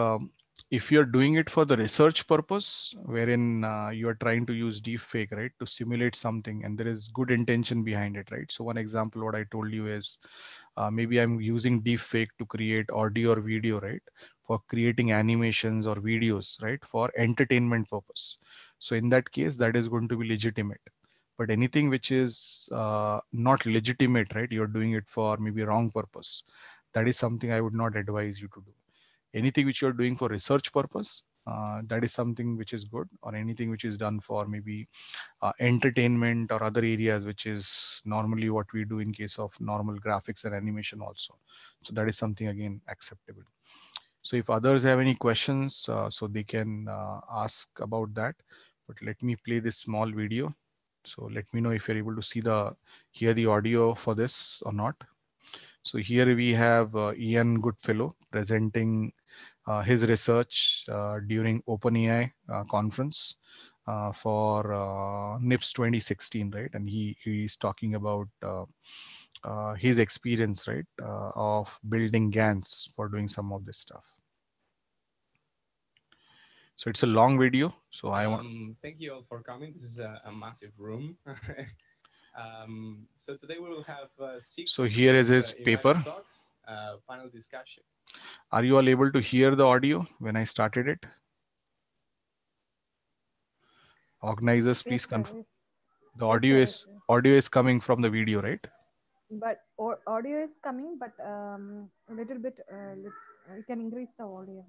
if you're doing it for the research purpose, wherein you are trying to use deepfake, right, to simulate something, and there is good intention behind it, right? So one example, what I told you is maybe I'm using deepfake to create audio or video, right, for creating animations or videos, right, for entertainment purpose. So in that case, that is going to be legitimate. But anything which is not legitimate, right, you're doing it for maybe wrong purpose, that is something I would not advise you to do. Anything which you're doing for research purpose, that is something which is good, or anything which is done for maybe entertainment or other areas, which is normally what we do in case of normal graphics and animation also. So that is something again acceptable. So if others have any questions, so they can ask about that. But let me play this small video. So let me know if you're able to hear the audio for this or not. So here we have Ian Goodfellow presenting his research during OpenAI conference for NIPS 2016, right? And he's talking about his experience, right, of building GANs for doing some of this stuff. So it's a long video. So I want. Thank you all for coming. This is a massive room. So today we will have 6. So here is his paper. Talks, panel discussion. Are you all able to hear the audio when I started it? Organizers, please confirm. The audio is coming from the video, right? But audio is coming, but a little bit. You can increase the audio.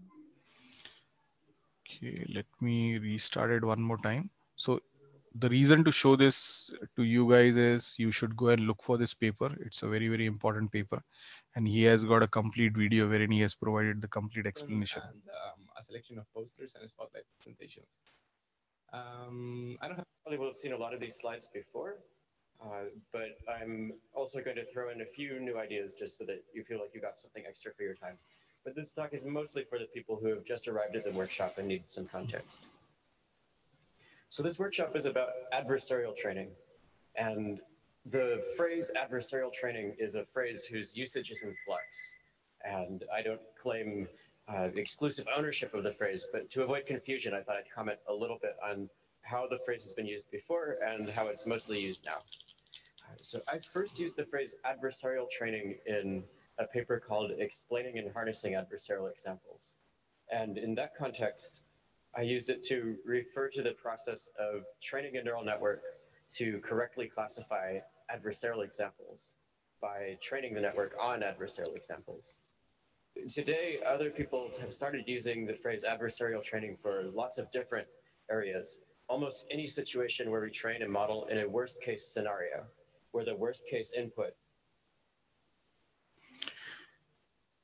Okay, let me restart it one more time. So the reason to show this to you guys is you should go and look for this paper. It's a very, very important paper. And he has got a complete video wherein he has provided the complete explanation. And a selection of posters and spotlight presentations. I don't have probably will have seen a lot of these slides before, but I'm also going to throw in a few new ideas just so that you feel like you got something extra for your time. But this talk is mostly for the people who have just arrived at the workshop and need some context. So this workshop is about adversarial training. And the phrase adversarial training is a phrase whose usage is in flux. And I don't claim exclusive ownership of the phrase, but to avoid confusion, I thought I'd comment a little bit on how the phrase has been used before and how it's mostly used now. So I first used the phrase adversarial training in a paper called Explaining and Harnessing Adversarial Examples. And in that context, I used it to refer to the process of training a neural network to correctly classify adversarial examples by training the network on adversarial examples. Today, other people have started using the phrase adversarial training for lots of different areas. Almost any situation where we train a model in a worst case scenario, where the worst case input.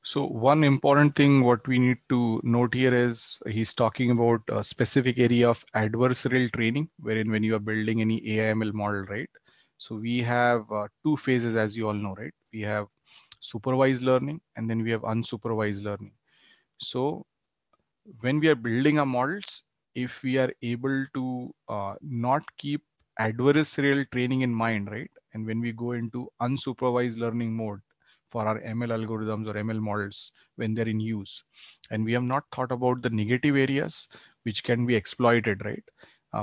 So one important thing what we need to note here is he's talking about a specific area of adversarial training, wherein when you are building any AI/ML model, right? So we have two phases, as you all know, right? We have supervised learning and then we have unsupervised learning. So when we are building our models, if we are able to not keep adversarial training in mind, right? And when we go into unsupervised learning mode, for our ML algorithms or ML models when they're in use. And we have not thought about the negative areas which can be exploited, right?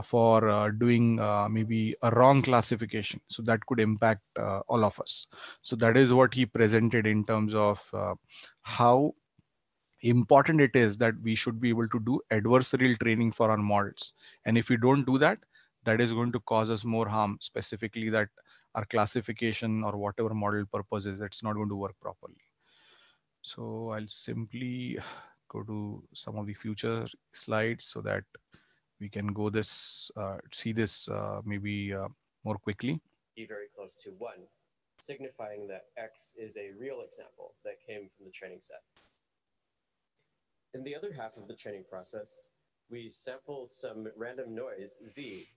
For doing maybe a wrong classification. So that could impact all of us. So that is what he presented in terms of how important it is that we should be able to do adversarial training for our models. And if we don't do that, that is going to cause us more harm, specifically that our classification or whatever model purpose is, it's not going to work properly. So I'll simply go to some of the future slides so that we can go this, see this maybe more quickly. Be very close to 1, signifying that X is a real example that came from the training set. In the other half of the training process, we sample some random noise, Z,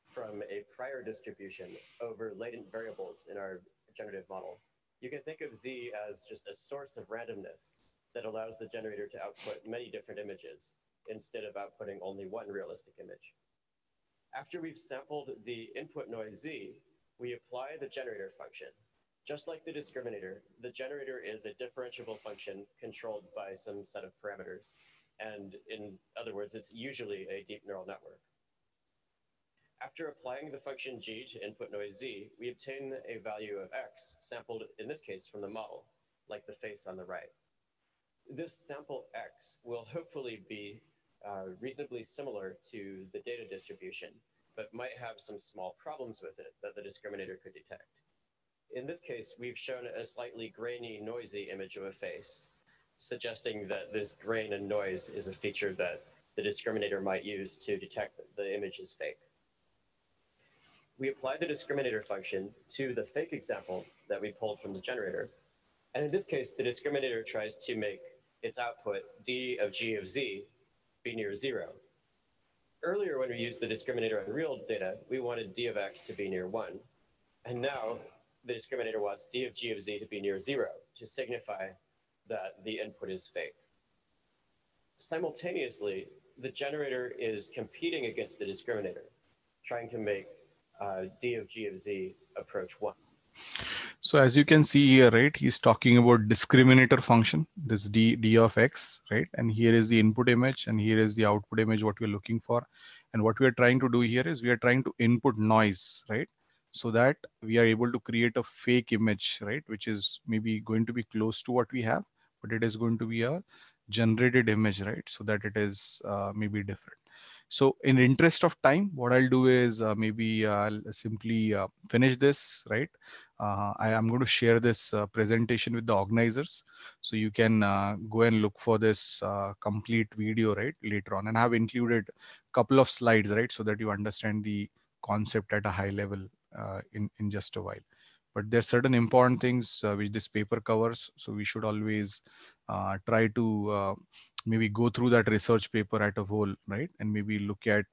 from a prior distribution over latent variables in our generative model. You can think of Z as just a source of randomness that allows the generator to output many different images instead of outputting only one realistic image. After we've sampled the input noise Z, we apply the generator function. Just like the discriminator, the generator is a differentiable function controlled by some set of parameters. And in other words, it's usually a deep neural network. After applying the function G to input noise Z, we obtain a value of X sampled, in this case, from the model, like the face on the right. This sample X will hopefully be reasonably similar to the data distribution, but might have some small problems with it that the discriminator could detect. In this case, we've shown a slightly grainy, noisy image of a face, suggesting that this grain and noise is a feature that the discriminator might use to detect the image is fake. We apply the discriminator function to the fake example that we pulled from the generator. And in this case, the discriminator tries to make its output D of G of Z be near 0. Earlier, when we used the discriminator on real data, we wanted D of X to be near 1. And now the discriminator wants D of G of Z to be near 0 to signify that the input is fake. Simultaneously, the generator is competing against the discriminator, trying to make D of G of Z approach 1. So as you can see here, right, he's talking about discriminator function, this D of X, right? And here is the input image and here is the output image, what we're looking for. And what we are trying to do here is we are trying to input noise, right? So that we are able to create a fake image, right? Which is maybe going to be close to what we have, but it is going to be a generated image, right? So that it is maybe different. So in interest of time, what I'll do is maybe I'll simply finish this, right? I am going to share this presentation with the organizers. So you can go and look for this complete video, right, later on. And I have included a couple of slides, right, so that you understand the concept at a high level in just a while. But there are certain important things which this paper covers. So we should always try to maybe go through that research paper at a whole, right? And maybe look at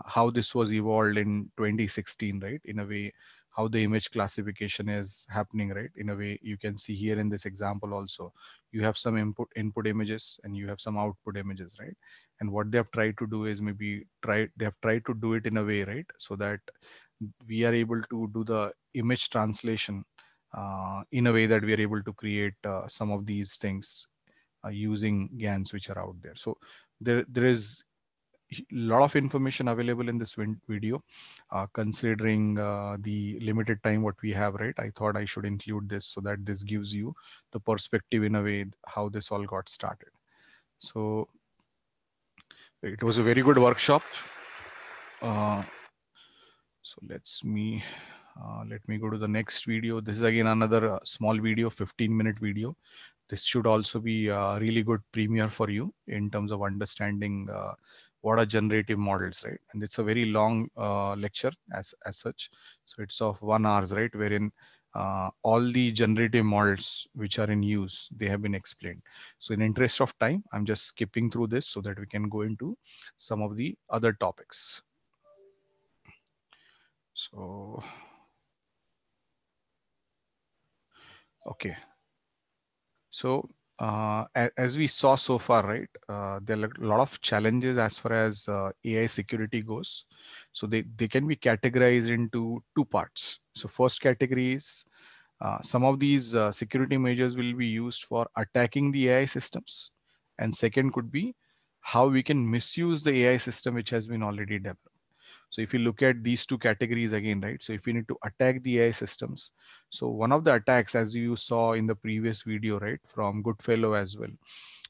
how this was evolved in 2016, right? In a way, how the image classification is happening, right? In a way, you can see here in this example also, you have some input images and you have some output images, right? And what they have tried to do is maybe they have tried to do it in a way, right? So that we are able to do the image translation in a way that we are able to create some of these things using GANs which are out there. So there is a lot of information available in this video. Considering the limited time what we have, right, I thought I should include this so that this gives you the perspective in a way how this all got started. So it was a very good workshop. So let me go to the next video. This is again another small video, 15-minute video. This should also be a really good premiere for you in terms of understanding what are generative models, right? And it's a very long lecture as such. So it's of 1 hour, right? Wherein all the generative models which are in use, they have been explained. So in interest of time, I'm just skipping through this so that we can go into some of the other topics. So, okay. So as we saw so far, right, there are a lot of challenges as far as AI security goes. So they can be categorized into 2 parts. So first category is Some of these security measures will be used for attacking the AI systems. And second could be how we can misuse the AI system which has been already developed. So if you look at these two categories again, right? So if you need to attack the AI systems, so one of the attacks, as you saw in the previous video, right, from Goodfellow as well,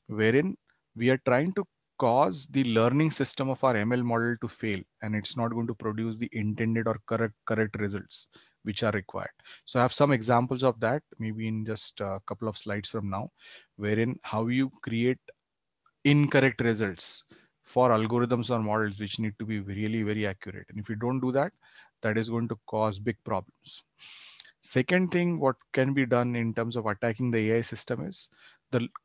wherein we are trying to cause the learning system of our ML model to fail, and it's not going to produce the intended or correct results which are required. So I have some examples of that, maybe in just a couple of slides from now, wherein how you create incorrect results for algorithms or models which need to be really very accurate. And if you don't do that, that is going to cause big problems. Second thing, what can be done in terms of attacking the AI system is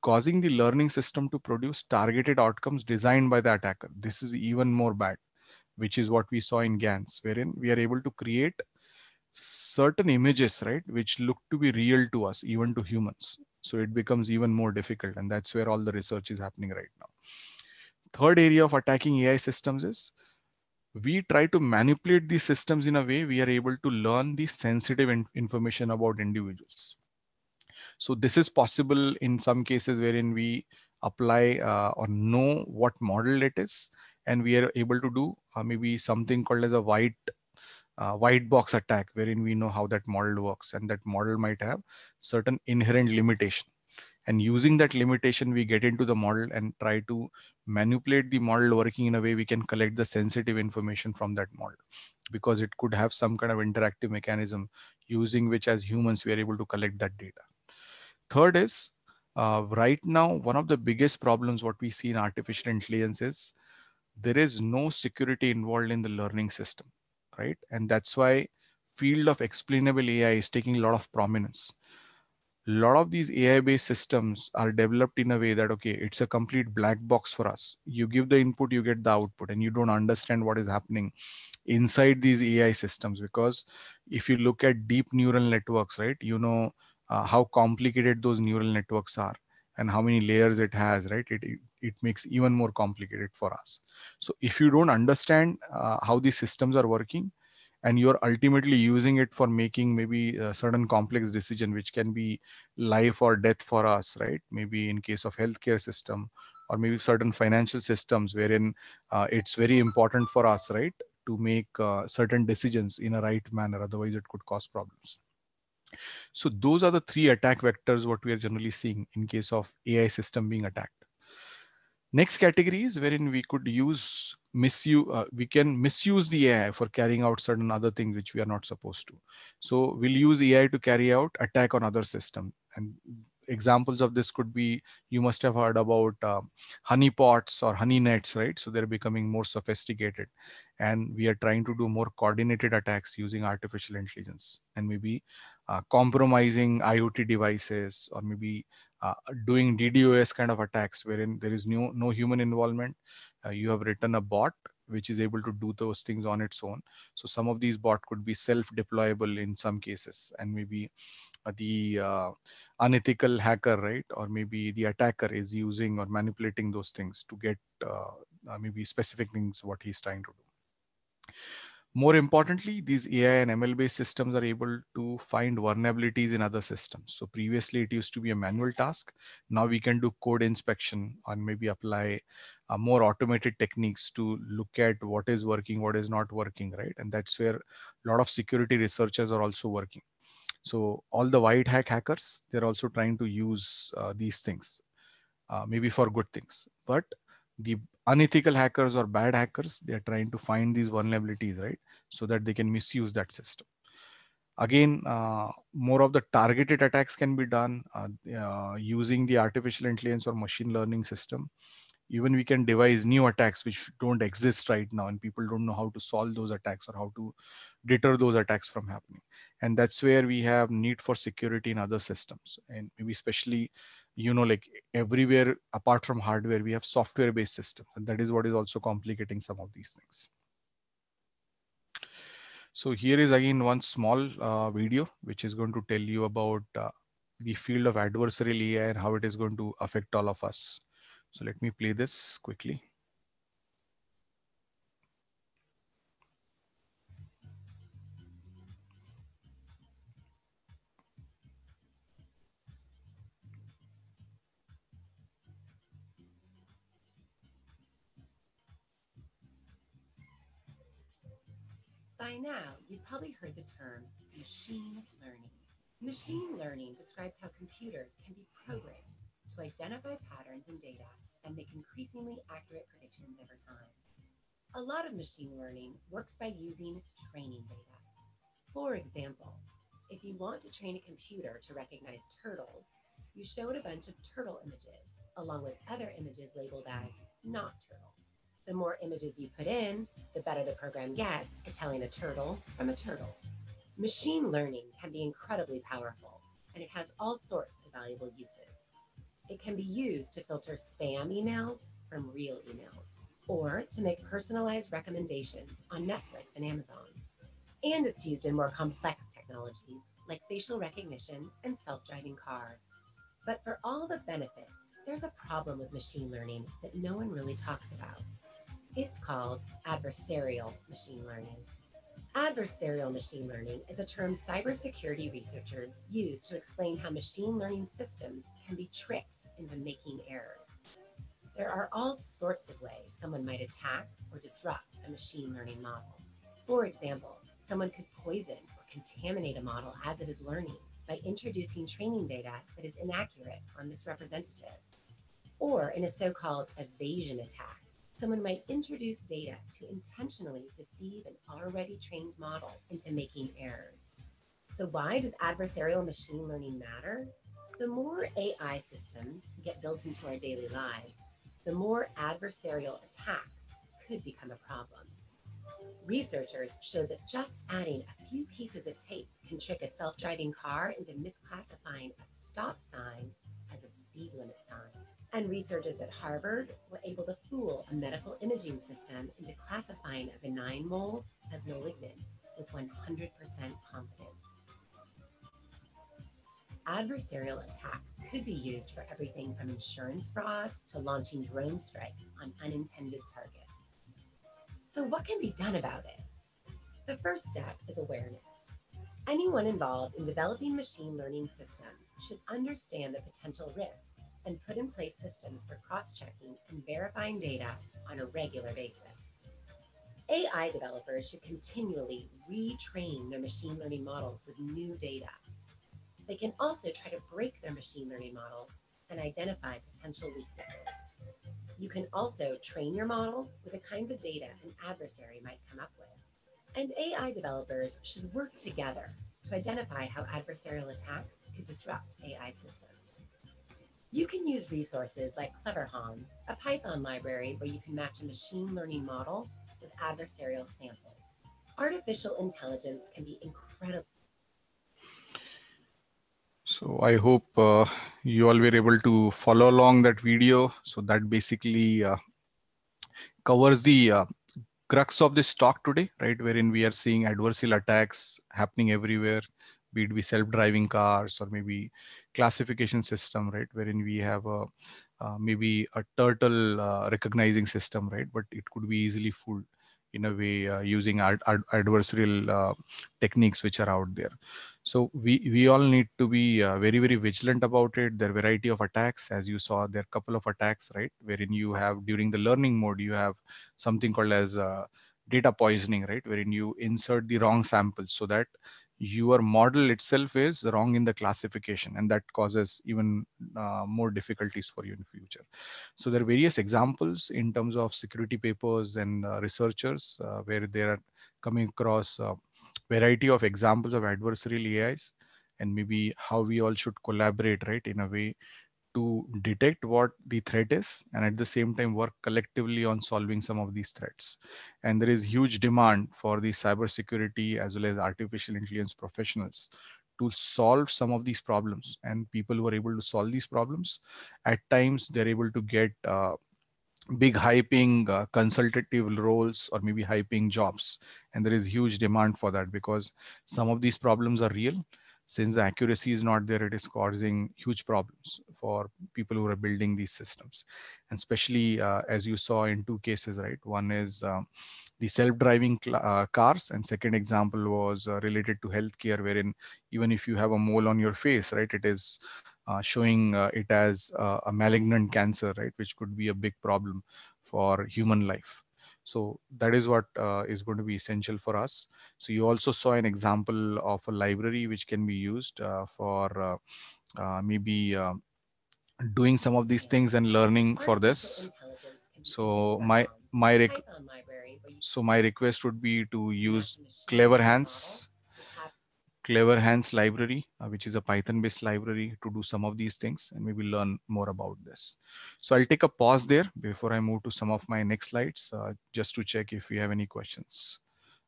causing the learning system to produce targeted outcomes designed by the attacker. This is even more bad, which is what we saw in GANs, wherein we are able to create certain images, right, which look to be real to us, even to humans. So it becomes even more difficult, and that's where all the research is happening right now. Third area of attacking AI systems is we try to manipulate these systems in a way we are able to learn the sensitive information about individuals. So this is possible in some cases wherein we apply or know what model it is, and we are able to do maybe something called as a white box attack, wherein we know how that model works, and that model might have certain inherent limitation. And using that limitation, we get into the model and try to manipulate the model working in a way we can collect the sensitive information from that model, because it could have some kind of interactive mechanism using which as humans we are able to collect that data. Third is right now, one of the biggest problems what we see in artificial intelligence is there is no security involved in the learning system, right? And that's why field of explainable AI is taking a lot of prominence. A lot of these AI based systems are developed in a way that, okay, it's a complete black box for us. You give the input, you get the output, and you don't understand what is happening inside these AI systems. Because if you look at deep neural networks, right, you know how complicated those neural networks are and how many layers it has, right? It makes even more complicated for us. So if you don't understand how these systems are working, and you're ultimately using it for making maybe a certain complex decision, which can be life or death for us, right? Maybe in case of healthcare system, or maybe certain financial systems wherein it's very important for us, right, to make certain decisions in a right manner. Otherwise, it could cause problems. So those are the three attack vectors what we are generally seeing in case of AI system being attacked. Next category is wherein we could we can misuse the AI for carrying out certain other things which we are not supposed to. So we'll use AI to carry out attack on other systems. And examples of this could be, you must have heard about honeypots or honey nets, right? So they're becoming more sophisticated, and we are trying to do more coordinated attacks using artificial intelligence, and maybe compromising IoT devices, or maybe doing DDoS kind of attacks wherein there is no human involvement. You have written a bot which is able to do those things on its own. So some of these bot could be self-deployable in some cases, and maybe the unethical hacker, right, or maybe the attacker is using or manipulating those things to get maybe specific things what he's trying to do. More importantly, these AI and ML based systems are able to find vulnerabilities in other systems. So previously it used to be a manual task. Now we can do code inspection and maybe apply more automated techniques to look at what is working, what is not working, right? And that's where a lot of security researchers are also working. So all the white hat hackers, they're also trying to use these things, maybe for good things. But the unethical hackers or bad hackers, they're trying to find these vulnerabilities, right? So that they can misuse that system. Again, more of the targeted attacks can be done using the artificial intelligence or machine learning system. Even we can devise new attacks which don't exist right now, and people don't know how to solve those attacks or how to deter those attacks from happening. And that's where we have need for security in other systems, and maybe especially, you know, like everywhere apart from hardware, we have software based systems, and that is what is also complicating some of these things. So here is again one small video which is going to tell you about the field of adversarial AI and how it is going to affect all of us. So let me play this quickly. By now, you've probably heard the term machine learning. Machine learning describes how computers can be programmed to identify patterns in data and make increasingly accurate predictions over time. A lot of machine learning works by using training data. For example, if you want to train a computer to recognize turtles, you show it a bunch of turtle images, along with other images labeled as not turtles. The more images you put in, the better the program gets at telling a turtle from a turtle. Machine learning can be incredibly powerful, and it has all sorts of valuable uses. It can be used to filter spam emails from real emails, or to make personalized recommendations on Netflix and Amazon. And it's used in more complex technologies like facial recognition and self-driving cars. But for all the benefits, there's a problem with machine learning that no one really talks about. It's called adversarial machine learning. Adversarial machine learning is a term cybersecurity researchers use to explain how machine learning systems can be tricked into making errors. There are all sorts of ways someone might attack or disrupt a machine learning model. For example, someone could poison or contaminate a model as it is learning by introducing training data that is inaccurate or misrepresentative. Or in a so-called evasion attack, someone might introduce data to intentionally deceive an already trained model into making errors. So why does adversarial machine learning matter? The more AI systems get built into our daily lives, the more adversarial attacks could become a problem. Researchers show that just adding a few pieces of tape can trick a self-driving car into misclassifying a stop sign as a speed limit sign. And researchers at Harvard were able to fool a medical imaging system into classifying a benign mole as malignant with 100% confidence. Adversarial attacks could be used for everything from insurance fraud to launching drone strikes on unintended targets. So what can be done about it? The first step is awareness. Anyone involved in developing machine learning systems should understand the potential risks and put in place systems for cross-checking and verifying data on a regular basis. AI developers should continually retrain their machine learning models with new data. They can also try to break their machine learning models and identify potential weaknesses. You can also train your model with the kinds of data an adversary might come up with. And AI developers should work together to identify how adversarial attacks could disrupt AI systems. You can use resources like CleverHans, a Python library where you can match a machine learning model with adversarial samples. Artificial intelligence can be incredible. So I hope you all were able to follow along that video. So that basically covers the crux of this talk today, right? Wherein we are seeing adversarial attacks happening everywhere, be it self-driving cars or maybe classification system, right? Wherein we have a maybe a turtle recognizing system, right? But it could be easily fooled in a way using adversarial techniques which are out there. So we all need to be very, very vigilant about it. There are a variety of attacks. As you saw, there are a couple of attacks, right? Wherein you have during the learning mode, you have something called as data poisoning, right? Wherein you insert the wrong samples so that your model itself is wrong in the classification, and that causes even more difficulties for you in the future. So there are various examples in terms of security papers and researchers where they are coming across variety of examples of adversarial AIs, and maybe how we all should collaborate, right, in a way to detect what the threat is and at the same time work collectively on solving some of these threats. And there is huge demand for the cybersecurity as well as artificial intelligence professionals to solve some of these problems. And people who are able to solve these problems, at times they're able to get big hyping consultative roles or maybe hyping jobs. And there is huge demand for that because some of these problems are real. Since the accuracy is not there, it is causing huge problems for people who are building these systems. And especially as you saw in two cases, right? One is the self-driving cars, and second example was related to healthcare, wherein even if you have a mole on your face, right, it is showing it as a malignant cancer, right, which could be a big problem for human life. So that is what is going to be essential for us. So you also saw an example of a library which can be used for maybe doing some of these things and learning for this. So my request would be to use Clever Hands library, which is a Python based library, to do some of these things and maybe learn more about this. So I'll take a pause there before I move to some of my next slides, just to check if we have any questions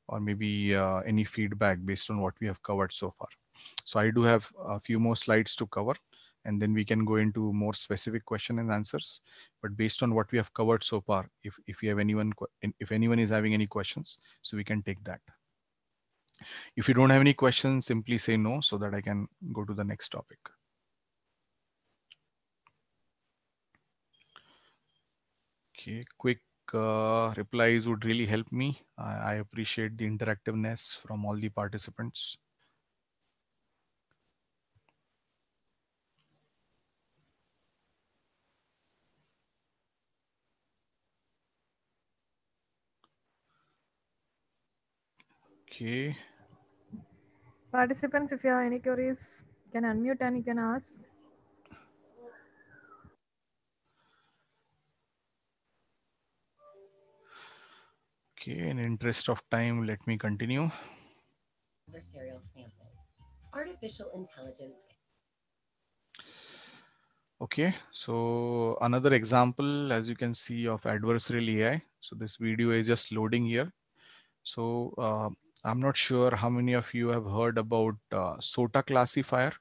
or maybe any feedback based on what we have covered so far. So I do have a few more slides to cover, and then we can go into more specific question and answers. But based on what we have covered so far, if you have if anyone is having any questions, so we can take that. If you don't have any questions, simply say no so that I can go to the next topic. Okay, quick replies would really help me. I appreciate the interactiveness from all the participants. Okay. Participants, if you have any queries, you can unmute and you can ask. Okay, in interest of time, let me continue. Adversarial sample. Artificial intelligence. Okay, so another example, as you can see, of adversarial AI. So this video is just loading here. So I'm not sure how many of you have heard about SOTA classifier.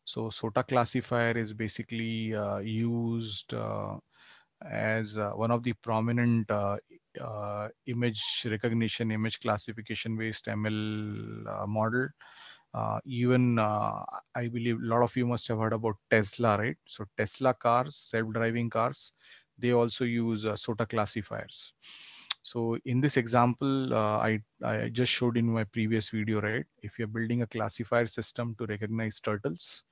So SOTA classifier is basically used as one of the prominent image recognition, image classification based ML model. Even I believe a lot of you must have heard about Tesla, right? So Tesla cars, self-driving cars, they also use SOTA classifiers. So in this example, I just showed in my previous video, right? If you're building a classifier system to recognize turtles,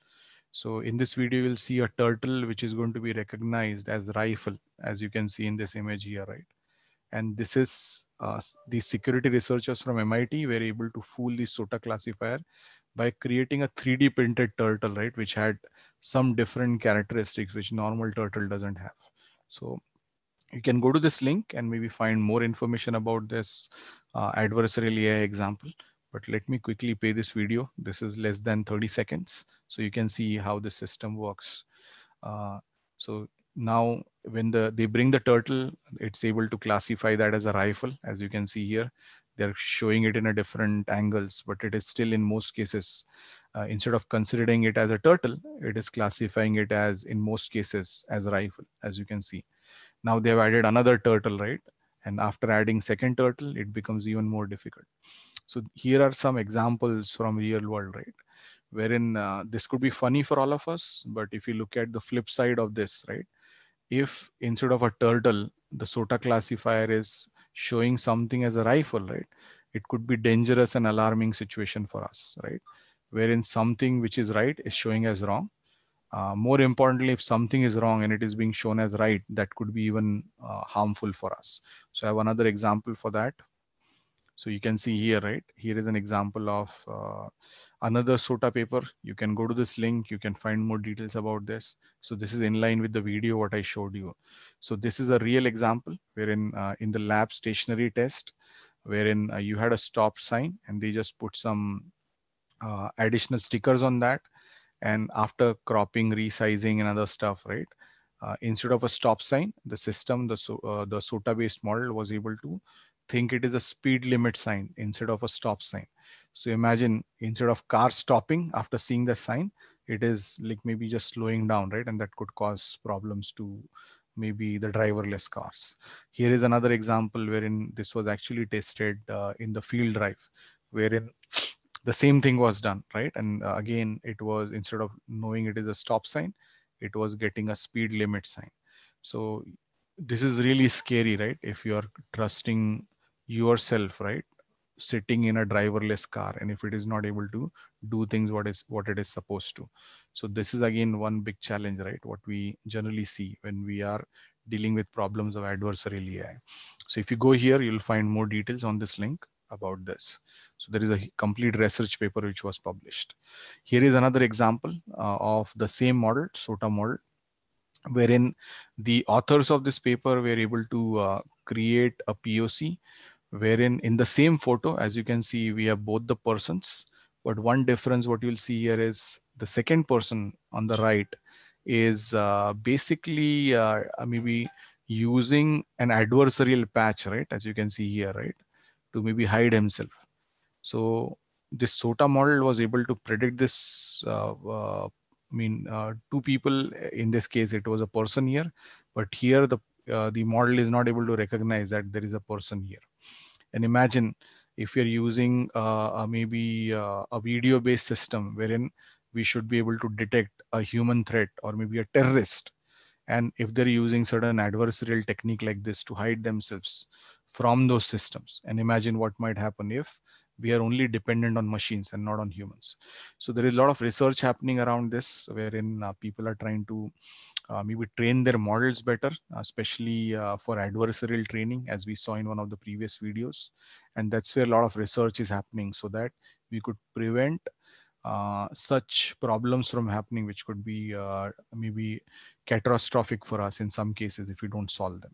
so in this video, you'll see a turtle which is going to be recognized as rifle, as you can see in this image here, right? And this is the security researchers from MIT were able to fool the SOTA classifier by creating a 3D printed turtle, right? Which had some different characteristics which normal turtle doesn't have. So you can go to this link and maybe find more information about this adversarial AI example. But let me quickly play this video. This is less than 30 seconds. So you can see how the system works. So now when they bring the turtle, it's able to classify that as a rifle. As you can see here, they're showing it in a different angles, but it is still in most cases, instead of considering it as a turtle, it is classifying it as, in most cases, as a rifle, as you can see. Now they've added another turtle, right? And after adding second turtle, it becomes even more difficult. So here are some examples from real world, right? Wherein this could be funny for all of us, but if you look at the flip side of this, right? If instead of a turtle, the SOTA classifier is showing something as a rifle, right? It could be dangerous and alarming situation for us, right? Wherein something which is right is showing as wrong. More importantly, if something is wrong and it is being shown as right, that could be even harmful for us. So I have another example for that. So you can see here, right? Here is an example of another SOTA paper. You can go to this link. You can find more details about this. So this is in line with the video what I showed you. So this is a real example wherein in the lab stationary test, wherein you had a stop sign and they just put some additional stickers on that. And after cropping, resizing and other stuff, right? Instead of a stop sign, the system, the SOTA based model was able to think it is a speed limit sign instead of a stop sign. So imagine instead of car stopping after seeing the sign, it is like maybe just slowing down, right? And that could cause problems to maybe the driverless cars. Here is another example wherein this was actually tested in the field drive, wherein the same thing was done, right? And again, it was, instead of knowing it is a stop sign, it was getting a speed limit sign. So this is really scary, right? If you are trusting yourself, right? Sitting in a driverless car, and if it is not able to do things what it is supposed to. So this is again one big challenge, right? What we generally see when we are dealing with problems of adversarial AI. So if you go here, you'll find more details on this link about this. So there is a complete research paper which was published. Here is another example of the same model, SOTA model, wherein the authors of this paper were able to create a POC, wherein in the same photo, as you can see, we have both the persons, but one difference what you'll see here is the second person on the right is basically maybe using an adversarial patch, right? As you can see here, right? To maybe hide himself. So this SOTA model was able to predict this. Two people in this case, it was a person here, but here the model is not able to recognize that there is a person here. And imagine if you're using maybe a video-based system wherein we should be able to detect a human threat or maybe a terrorist. And if they're using certain adversarial technique like this to hide themselves from those systems, and imagine what might happen if we are only dependent on machines and not on humans. So there is a lot of research happening around this, wherein people are trying to maybe train their models better, especially for adversarial training, as we saw in one of the previous videos. And that's where a lot of research is happening so that we could prevent such problems from happening, which could be maybe catastrophic for us in some cases if we don't solve them.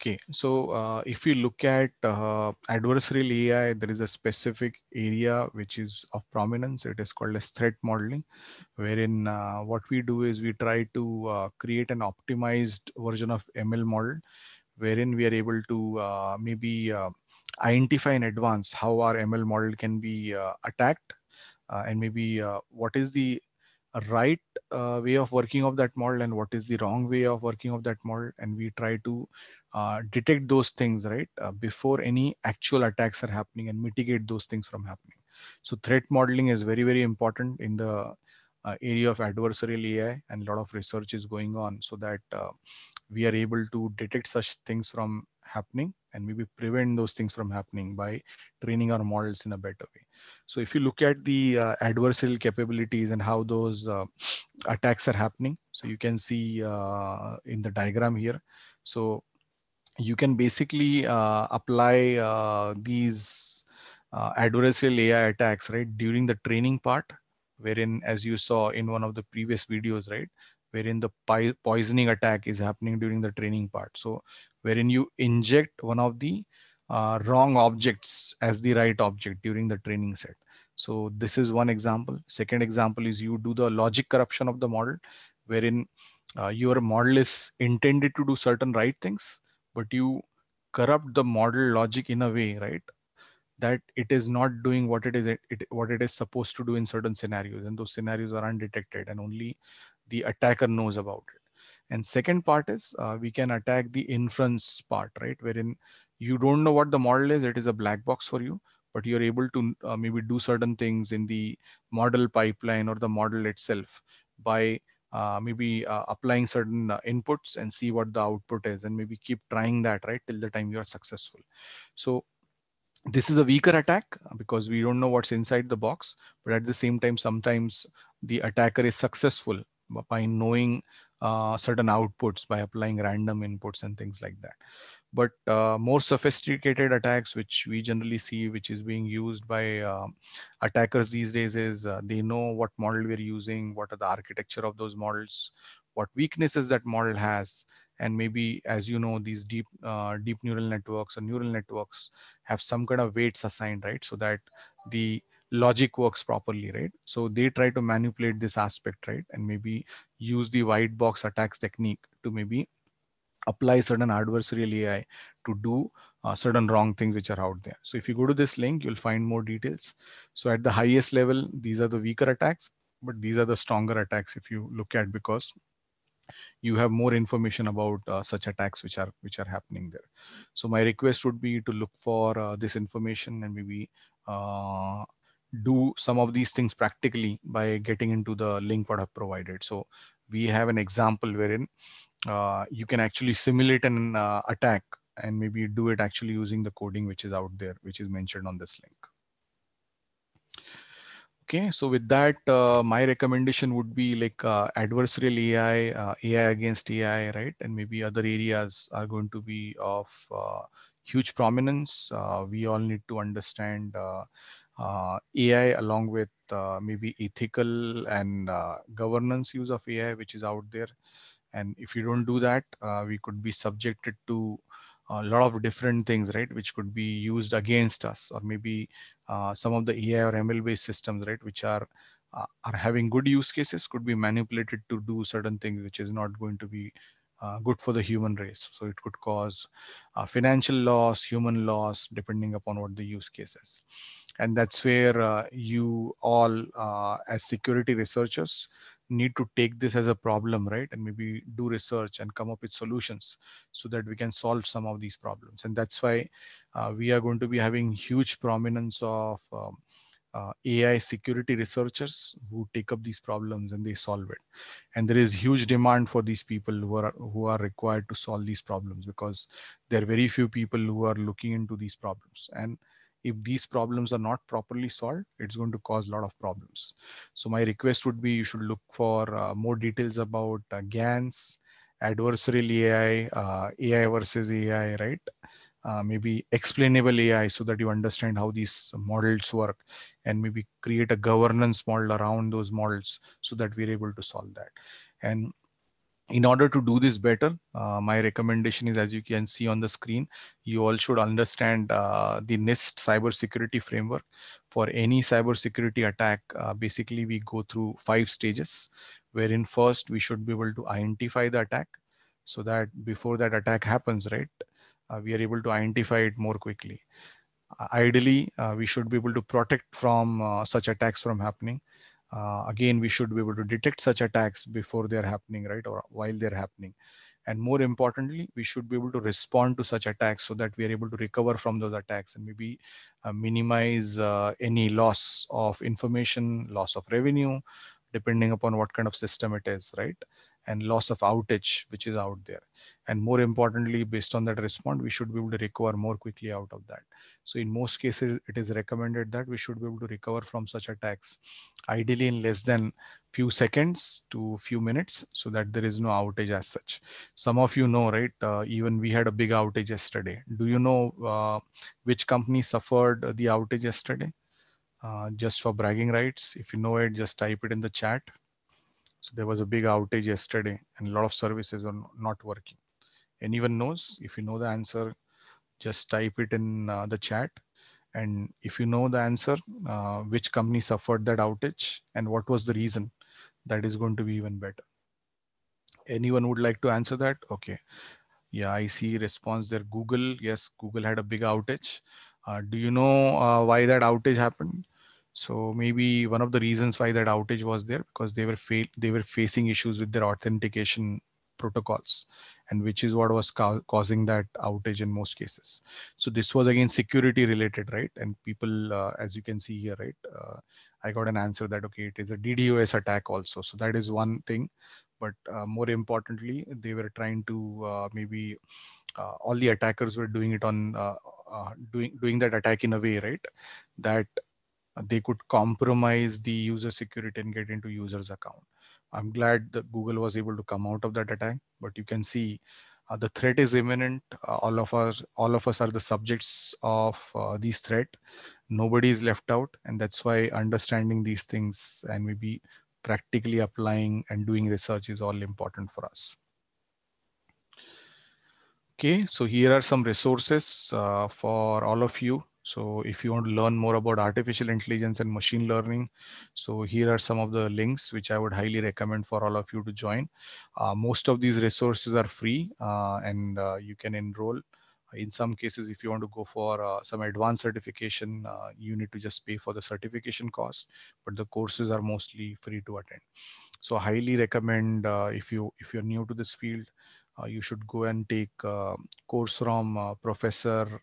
Okay, so if you look at adversarial AI, there is a specific area which is of prominence. It is called as threat modeling, wherein what we do is we try to create an optimized version of ML model, wherein we are able to maybe identify in advance how our ML model can be attacked, and maybe what is the right way of working of that model and what is the wrong way of working of that model, and we try to detect those things right before any actual attacks are happening and mitigate those things from happening. So threat modeling is very, very important in the area of adversarial AI, and a lot of research is going on so that we are able to detect such things from happening and maybe prevent those things from happening by training our models in a better way. So if you look at the adversarial capabilities and how those attacks are happening, so you can see in the diagram here. So you can basically apply these adversarial AI attacks right during the training part, wherein, as you saw in one of the previous videos, right, wherein the poisoning attack is happening during the training part. So wherein you inject one of the wrong objects as the right object during the training set. So this is one example. Second example is you do the logic corruption of the model, wherein your model is intended to do certain right things, but you corrupt the model logic in a way, right, that it is not doing what what it is supposed to do in certain scenarios, and those scenarios are undetected and only the attacker knows about it. And second part is we can attack the inference part, right, wherein you don't know what the model is, it is a black box for you, but you're able to maybe do certain things in the model pipeline or the model itself by maybe applying certain inputs and see what the output is, and maybe keep trying that right till the time you are successful. So this is a weaker attack because we don't know what's inside the box, but at the same time, sometimes the attacker is successful by knowing certain outputs by applying random inputs and things like that. But more sophisticated attacks, which we generally see, which is being used by attackers these days, is they know what model we're using, what are the architecture of those models, what weaknesses that model has, and maybe, as you know, these deep neural networks or neural networks have some kind of weights assigned, right, so that the logic works properly, right? So they try to manipulate this aspect, right, and maybe use the white box attacks technique to maybe apply certain adversarial AI to do certain wrong things which are out there. So if you go to this link, you'll find more details. So at the highest level, these are the weaker attacks, but these are the stronger attacks if you look at, because you have more information about such attacks which are happening there. So my request would be to look for this information and maybe do some of these things practically by getting into the link what I've provided. So we have an example wherein you can actually simulate an attack and maybe do it actually using the coding which is out there, which is mentioned on this link. Okay, so with that, my recommendation would be like adversarial AI, AI against AI, right? And maybe other areas are going to be of huge prominence. We all need to understand AI along with maybe ethical and governance use of AI, which is out there. And if you don't do that, we could be subjected to a lot of different things, right? Which could be used against us, or maybe some of the AI or ML based systems, right? Which are having good use cases, could be manipulated to do certain things, which is not going to be good for the human race. So it could cause financial loss, human loss, depending upon what the use case is. And that's where you all, as security researchers, need to take this as a problem, right? And maybe do research and come up with solutions so that we can solve some of these problems. And that's why we are going to be having huge prominence of AI security researchers who take up these problems and they solve it. And there is huge demand for these people who are required to solve these problems, because there are very few people who are looking into these problems. And if these problems are not properly solved, it's going to cause a lot of problems. So my request would be you should look for more details about GANs, adversarial AI, AI versus AI, right? Maybe explainable AI, so that you understand how these models work, and maybe create a governance model around those models so that we're able to solve that. And in order to do this better, my recommendation is, as you can see on the screen, you all should understand the NIST cybersecurity framework. For any cybersecurity attack, basically we go through 5 stages, wherein first we should be able to identify the attack, so that before that attack happens, right, we are able to identify it more quickly. Ideally, we should be able to protect from such attacks from happening. Again, we should be able to detect such attacks before they're happening, right, or while they're happening. And more importantly, we should be able to respond to such attacks so that we are able to recover from those attacks and maybe minimize any loss of information, loss of revenue, depending upon what kind of system it is, right? And loss of outage, which is out there. And more importantly, based on that response, we should be able to recover more quickly out of that. So in most cases, it is recommended that we should be able to recover from such attacks, ideally in less than few seconds to few minutes, so that there is no outage as such. Some of you know, right? Even we had a big outage yesterday. Do you know which company suffered the outage yesterday? Just for bragging rights, if you know it, just type it in the chat. So there was a big outage yesterday and a lot of services were not working. Anyone knows? If you know the answer, just type it in the chat. And if you know the answer, which company suffered that outage and what was the reason, that is going to be even better. Anyone would like to answer that? Okay. Yeah, I see response there. Google, yes, Google had a big outage. Do you know why that outage happened? So maybe one of the reasons why that outage was there, because they were facing issues with their authentication protocols, and which is what was causing that outage in most cases. So this was again security related, right? And people, as you can see here, right, I got an answer that okay, it is a DDoS attack also. So that is one thing. But more importantly, they were trying to maybe all the attackers were doing it on doing that attack in a way, right, that they could compromise the user security and get into users account. I'm glad that Google was able to come out of that attack, but you can see the threat is imminent. All of us are the subjects of these threat. Nobody is left out, and that's why understanding these things and maybe practically applying and doing research is all important for us. Okay, so here are some resources for all of you. So if you want to learn more about artificial intelligence and machine learning, so here are some of the links which I would highly recommend for all of you to join. Most of these resources are free and you can enroll. In some cases, if you want to go for some advanced certification, you need to just pay for the certification cost, but the courses are mostly free to attend. So highly recommend if you're new to this field, you should go and take a course from Professor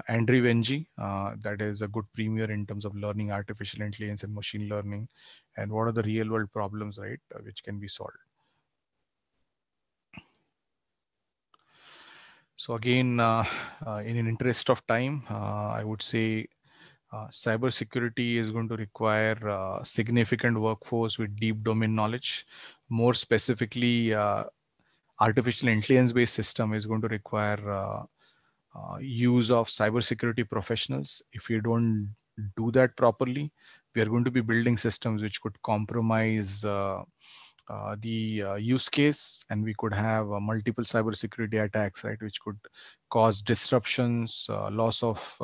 Andrew Ng. That is a good premier in terms of learning artificial intelligence and machine learning, and what are the real world problems, right, which can be solved. So again, in an interest of time, I would say Cybersecurity is going to require significant workforce with deep domain knowledge. More specifically, artificial intelligence-based system is going to require use of cybersecurity professionals. If we don't do that properly, we are going to be building systems which could compromise the use case, and we could have multiple cybersecurity attacks, right, which could cause disruptions, loss of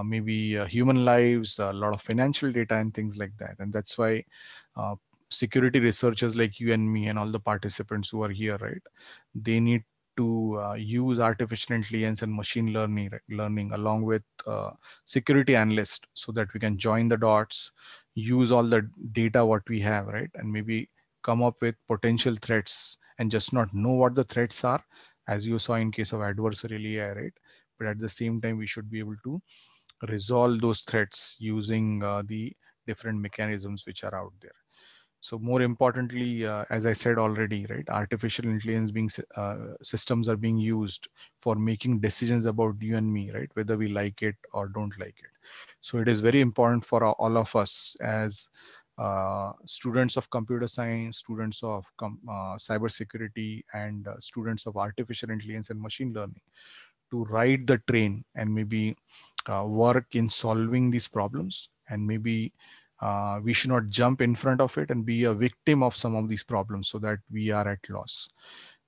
maybe human lives, a lot of financial data and things like that. And that's why security researchers like you and me and all the participants who are here, right, they need to use artificial intelligence and machine learning along with security analysts, so that we can join the dots, use all the data what we have, right, and maybe come up with potential threats and just not know what the threats are, as you saw in case of adversarial AI, right? But at the same time, we should be able to resolve those threats using the different mechanisms which are out there. So more importantly, as I said already, right, artificial intelligence systems are being used for making decisions about you and me, right, whether we like it or don't like it. So it is very important for all of us as students of computer science, students of cybersecurity, and students of artificial intelligence and machine learning to ride the train and maybe work in solving these problems. And maybe we should not jump in front of it and be a victim of some of these problems so that we are at loss.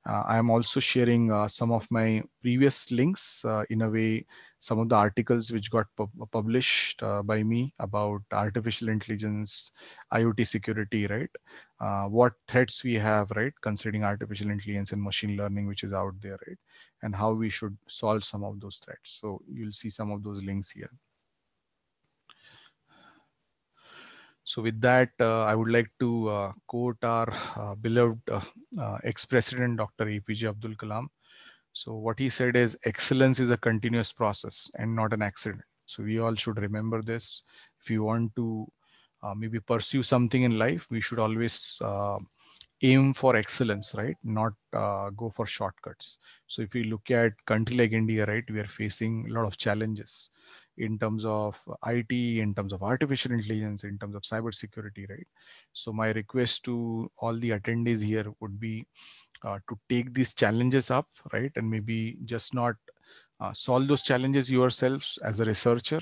I am also sharing some of my previous links, in a way, some of the articles which got published by me about artificial intelligence, IoT security, right? What threats we have, right, considering artificial intelligence and machine learning, which is out there, right? And how we should solve some of those threats. So you'll see some of those links here. So with that, I would like to quote our beloved ex-president, Dr. APJ Abdul Kalam. So what he said is, excellence is a continuous process and not an accident. So we all should remember this. If you want to maybe pursue something in life, we should always aim for excellence, right? Not go for shortcuts. So if we look at country like India, right, we are facing a lot of challenges in terms of IT, in terms of artificial intelligence, in terms of cybersecurity, right? So my request to all the attendees here would be to take these challenges up, right? And maybe just not solve those challenges yourselves as a researcher.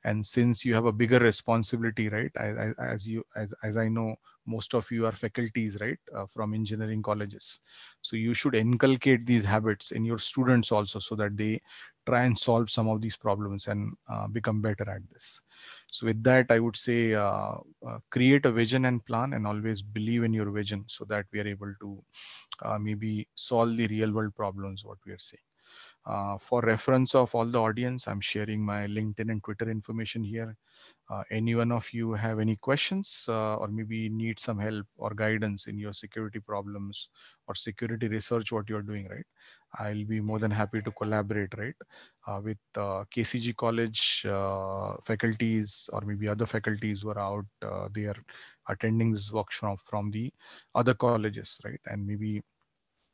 And since you have a bigger responsibility, right? As I know, most of you are faculties, right, from engineering colleges. So you should inculcate these habits in your students also, so that they try and solve some of these problems and become better at this. So with that, I would say create a vision and plan, and always believe in your vision, so that we are able to maybe solve the real world problems what we are seeing. For reference of all the audience, I'm sharing my LinkedIn and Twitter information here. Any one of you have any questions or maybe need some help or guidance in your security problems or security research, what you're doing, right? I'll be more than happy to collaborate, right, with KCG College faculties, or maybe other faculties who are out there attending this workshop from the other colleges, right? And maybe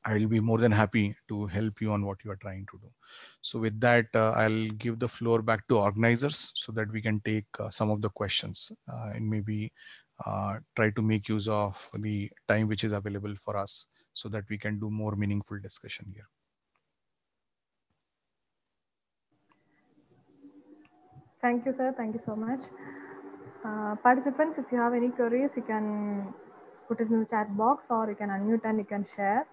I'll be more than happy to help you on what you are trying to do. So with that, I'll give the floor back to organizers so that we can take some of the questions and maybe try to make use of the time which is available for us, so that we can do more meaningful discussion here. Thank you, sir. Thank you so much. Participants, if you have any queries, you can put it in the chat box, or you can unmute and you can share.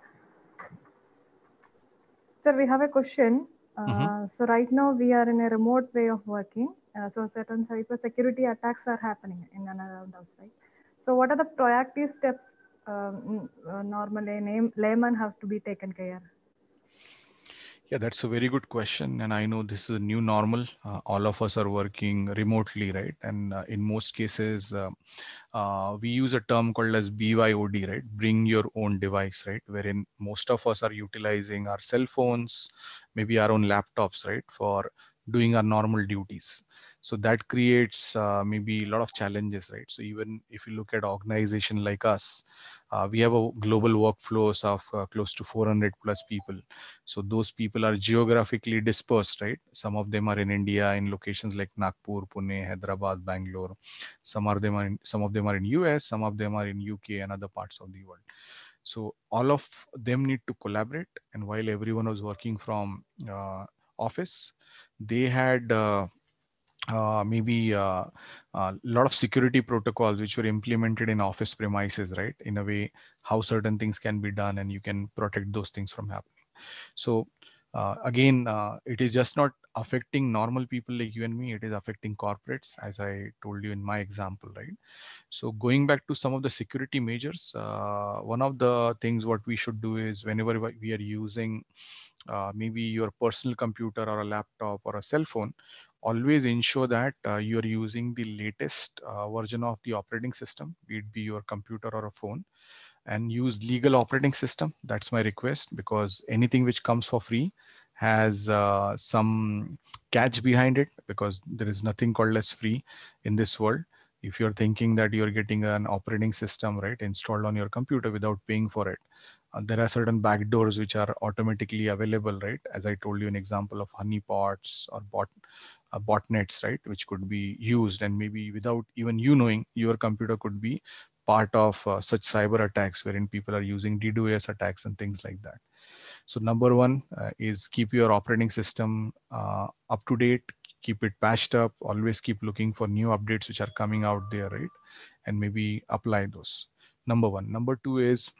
Sir, we have a question. So right now we are in a remote way of working. So certain cyber security attacks are happening in and around us, right? So what are the proactive steps normally layman have to be taken care? Yeah, that's a very good question. And I know this is a new normal. All of us are working remotely, right? And in most cases, we use a term called as BYOD, right? Bring your own device, right? Wherein most of us are utilizing our cell phones, maybe our own laptops, right? For doing our normal duties. So that creates maybe a lot of challenges, right? So even if you look at organization like us, We have a global workflows of close to 400 plus people. So those people are geographically dispersed, right? Some of them are in India in locations like Nagpur, Pune, Hyderabad, Bangalore. Some of them are in US, some of them are in UK and other parts of the world. So all of them need to collaborate. And while everyone was working from office, they had maybe a lot of security protocols which were implemented in office premises, right? In a way, how certain things can be done and you can protect those things from happening. So again, it is just not affecting normal people like you and me, it is affecting corporates, as I told you in my example, right? So going back to some of the security measures, one of the things what we should do is whenever we are using maybe your personal computer or a laptop or a cell phone, always ensure that you are using the latest version of the operating system, be it be your computer or a phone, and use legal operating system. That's my request, because anything which comes for free has some catch behind it, because there is nothing called as free in this world. If you're thinking that you're getting an operating system, right, installed on your computer without paying for it, there are certain backdoors which are automatically available, right? As I told you an example of honeypots or botnets, right, which could be used, and maybe without even you knowing, your computer could be part of such cyber attacks wherein people are using DDoS attacks and things like that. So number one is keep your operating system up to date, keep it patched up, always keep looking for new updates which are coming out there, right? And maybe apply those. Number one. Number two is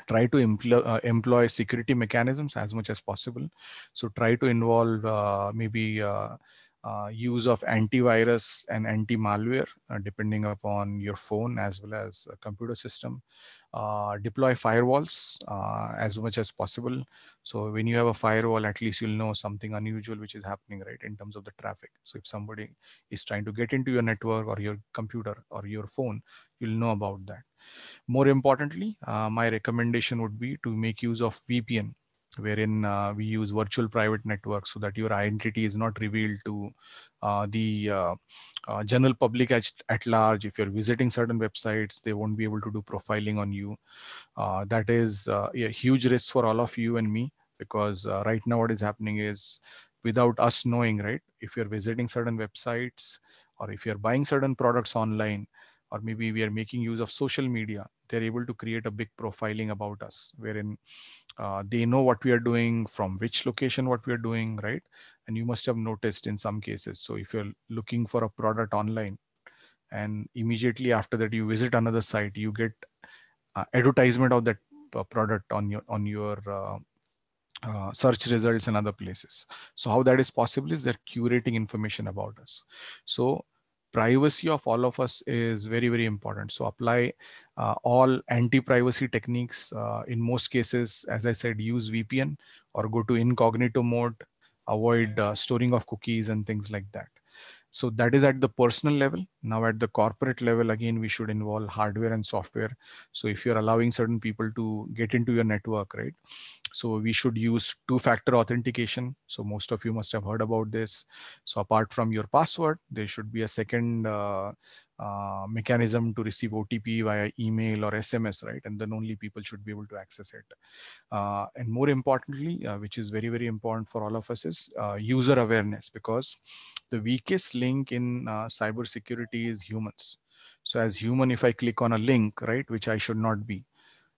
try to employ security mechanisms as much as possible. So try to involve maybe use of antivirus and anti-malware depending upon your phone as well as a computer system. Deploy firewalls as much as possible. So when you have a firewall, at least you'll know something unusual which is happening, right, in terms of the traffic. So if somebody is trying to get into your network or your computer or your phone, you'll know about that. More importantly, my recommendation would be to make use of VPN, wherein we use virtual private networks so that your identity is not revealed to the general public at large. If you're visiting certain websites, they won't be able to do profiling on you. That is a huge risk for all of you and me, because right now what is happening is, without us knowing, right, if you're visiting certain websites or if you're buying certain products online, or maybe we are making use of social media, they're able to create a big profiling about us, wherein they know what we are doing, from which location, what we are doing, right? And you must have noticed in some cases. So if you're looking for a product online and immediately after that you visit another site, you get advertisement of that product on your search results and other places. So how that is possible is they're curating information about us. So privacy of all of us is very, very important. So apply all anti-privacy techniques. In most cases, as I said, use VPN or go to incognito mode, avoid storing of cookies and things like that. So that is at the personal level. Now at the corporate level, again, we should involve hardware and software. So if you're allowing certain people to get into your network, right? So we should use two-factor authentication. So most of you must have heard about this. So apart from your password, there should be a second mechanism to receive OTP via email or SMS, right? And then only people should be able to access it. And more importantly, which is very, very important for all of us, is user awareness, because the weakest link in cybersecurity is humans. So as human, if I click on a link, right, which I should not be,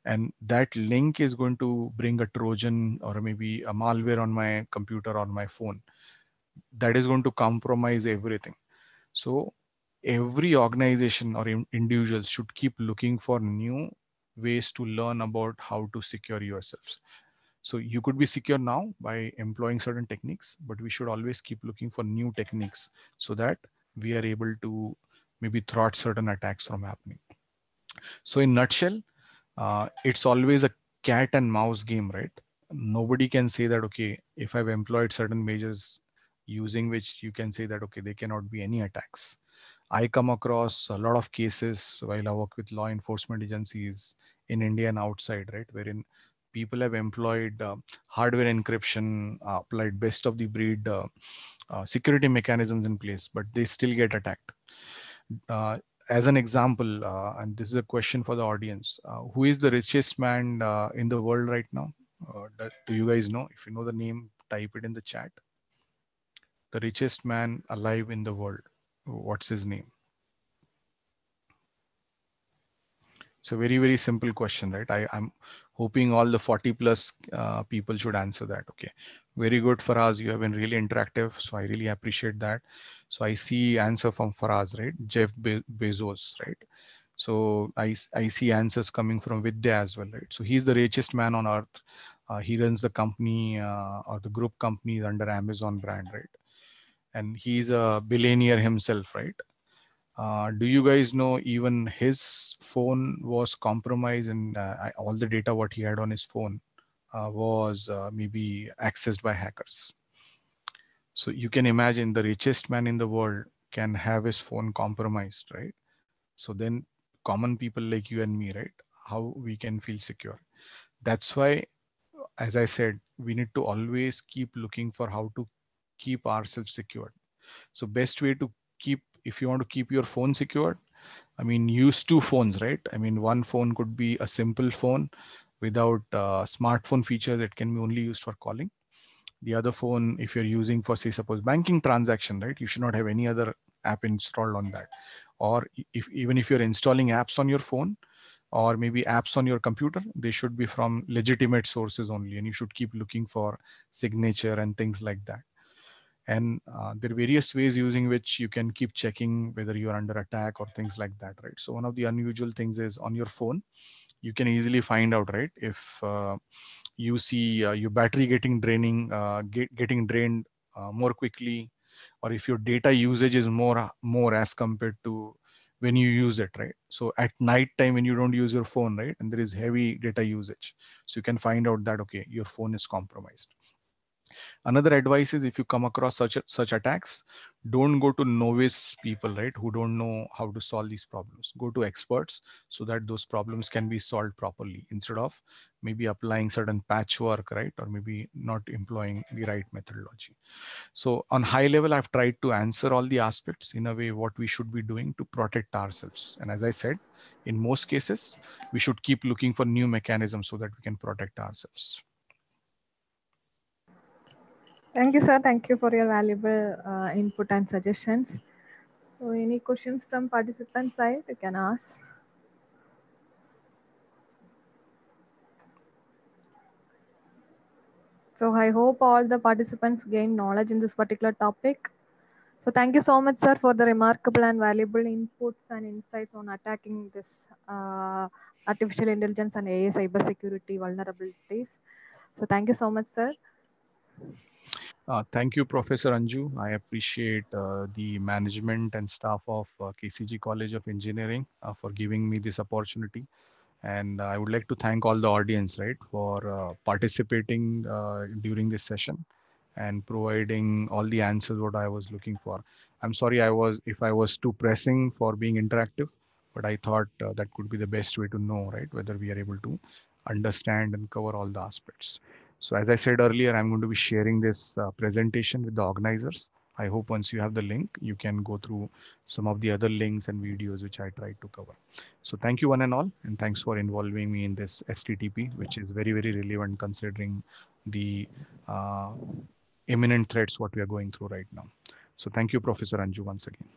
and that link is going to bring a Trojan or maybe a malware on my computer or my phone, that is going to compromise everything. So every organization or individuals should keep looking for new ways to learn about how to secure yourselves. So you could be secure now by employing certain techniques, but we should always keep looking for new techniques so that we are able to maybe thwart certain attacks from happening. So in nutshell, it's always a cat and mouse game, right? Nobody can say that, okay, if I've employed certain measures using which you can say that, okay, there cannot be any attacks. I come across a lot of cases while I work with law enforcement agencies in India and outside, right, wherein people have employed hardware encryption, applied best of the breed security mechanisms in place, but they still get attacked. as an example, and this is a question for the audience, who is the richest man in the world right now? Do you guys know? If you know the name, type it in the chat. The richest man alive in the world. What's his name? It's a very, very simple question, right? I'm hoping all the 40 plus people should answer that. Okay. Very good, Faraz. You have been really interactive. So I really appreciate that. So I see answer from Faraz, right? Jeff Bezos, right? So I see answers coming from Vidya as well, right? So he's the richest man on earth. He runs the company or the group companies under Amazon brand, right? And he's a billionaire himself, right? Do you guys know even his phone was compromised, and all the data what he had on his phone was maybe accessed by hackers? So you can imagine the richest man in the world can have his phone compromised, right? So then common people like you and me, right? How we can feel secure. That's why, as I said, we need to always keep looking for how to keep ourselves secured. So best way to keep, if you want to keep your phone secured, I mean, use two phones, right? I mean, one phone could be a simple phone without smartphone features that can be only used for calling. The other phone, if you're using for, say, suppose banking transaction, right? You should not have any other app installed on that. Or if even if you're installing apps on your phone or maybe apps on your computer, they should be from legitimate sources only. And you should keep looking for signature and things like that. And there are various ways using which you can keep checking whether you're under attack or things like that, right? So one of the unusual things is on your phone, you can easily find out, right? If you see your battery getting getting drained more quickly, or if your data usage is more as compared to when you use it, right? So at night time when you don't use your phone, right, and there is heavy data usage, so you can find out that okay, your phone is compromised. Another advice is if you come across such attacks, don't go to novice people, right, who don't know how to solve these problems. Go to experts so that those problems can be solved properly instead of maybe applying certain patchwork, right, or maybe not employing the right methodology. So on high level, I've tried to answer all the aspects in a way what we should be doing to protect ourselves. And as I said, in most cases, we should keep looking for new mechanisms so that we can protect ourselves. Thank you, sir. Thank you for your valuable input and suggestions. So any questions from participant side, you can ask. So I hope all the participants gain knowledge in this particular topic. So thank you so much, sir, for the remarkable and valuable inputs and insights on attacking this artificial intelligence and AI cybersecurity vulnerabilities. So thank you so much, sir. Thank you, Professor Anju. I appreciate the management and staff of KCG College of Engineering for giving me this opportunity. And I would like to thank all the audience, right, for participating during this session and providing all the answers what I was looking for. I'm sorry if I was too pressing for being interactive, but I thought that could be the best way to know, right, whether we are able to understand and cover all the aspects. So as I said earlier, I'm going to be sharing this presentation with the organizers. I hope once you have the link, you can go through some of the other links and videos which I tried to cover. So thank you one and all, and thanks for involving me in this STTP, which is very, very relevant considering the imminent threats what we are going through right now. So thank you, Professor Anju, once again.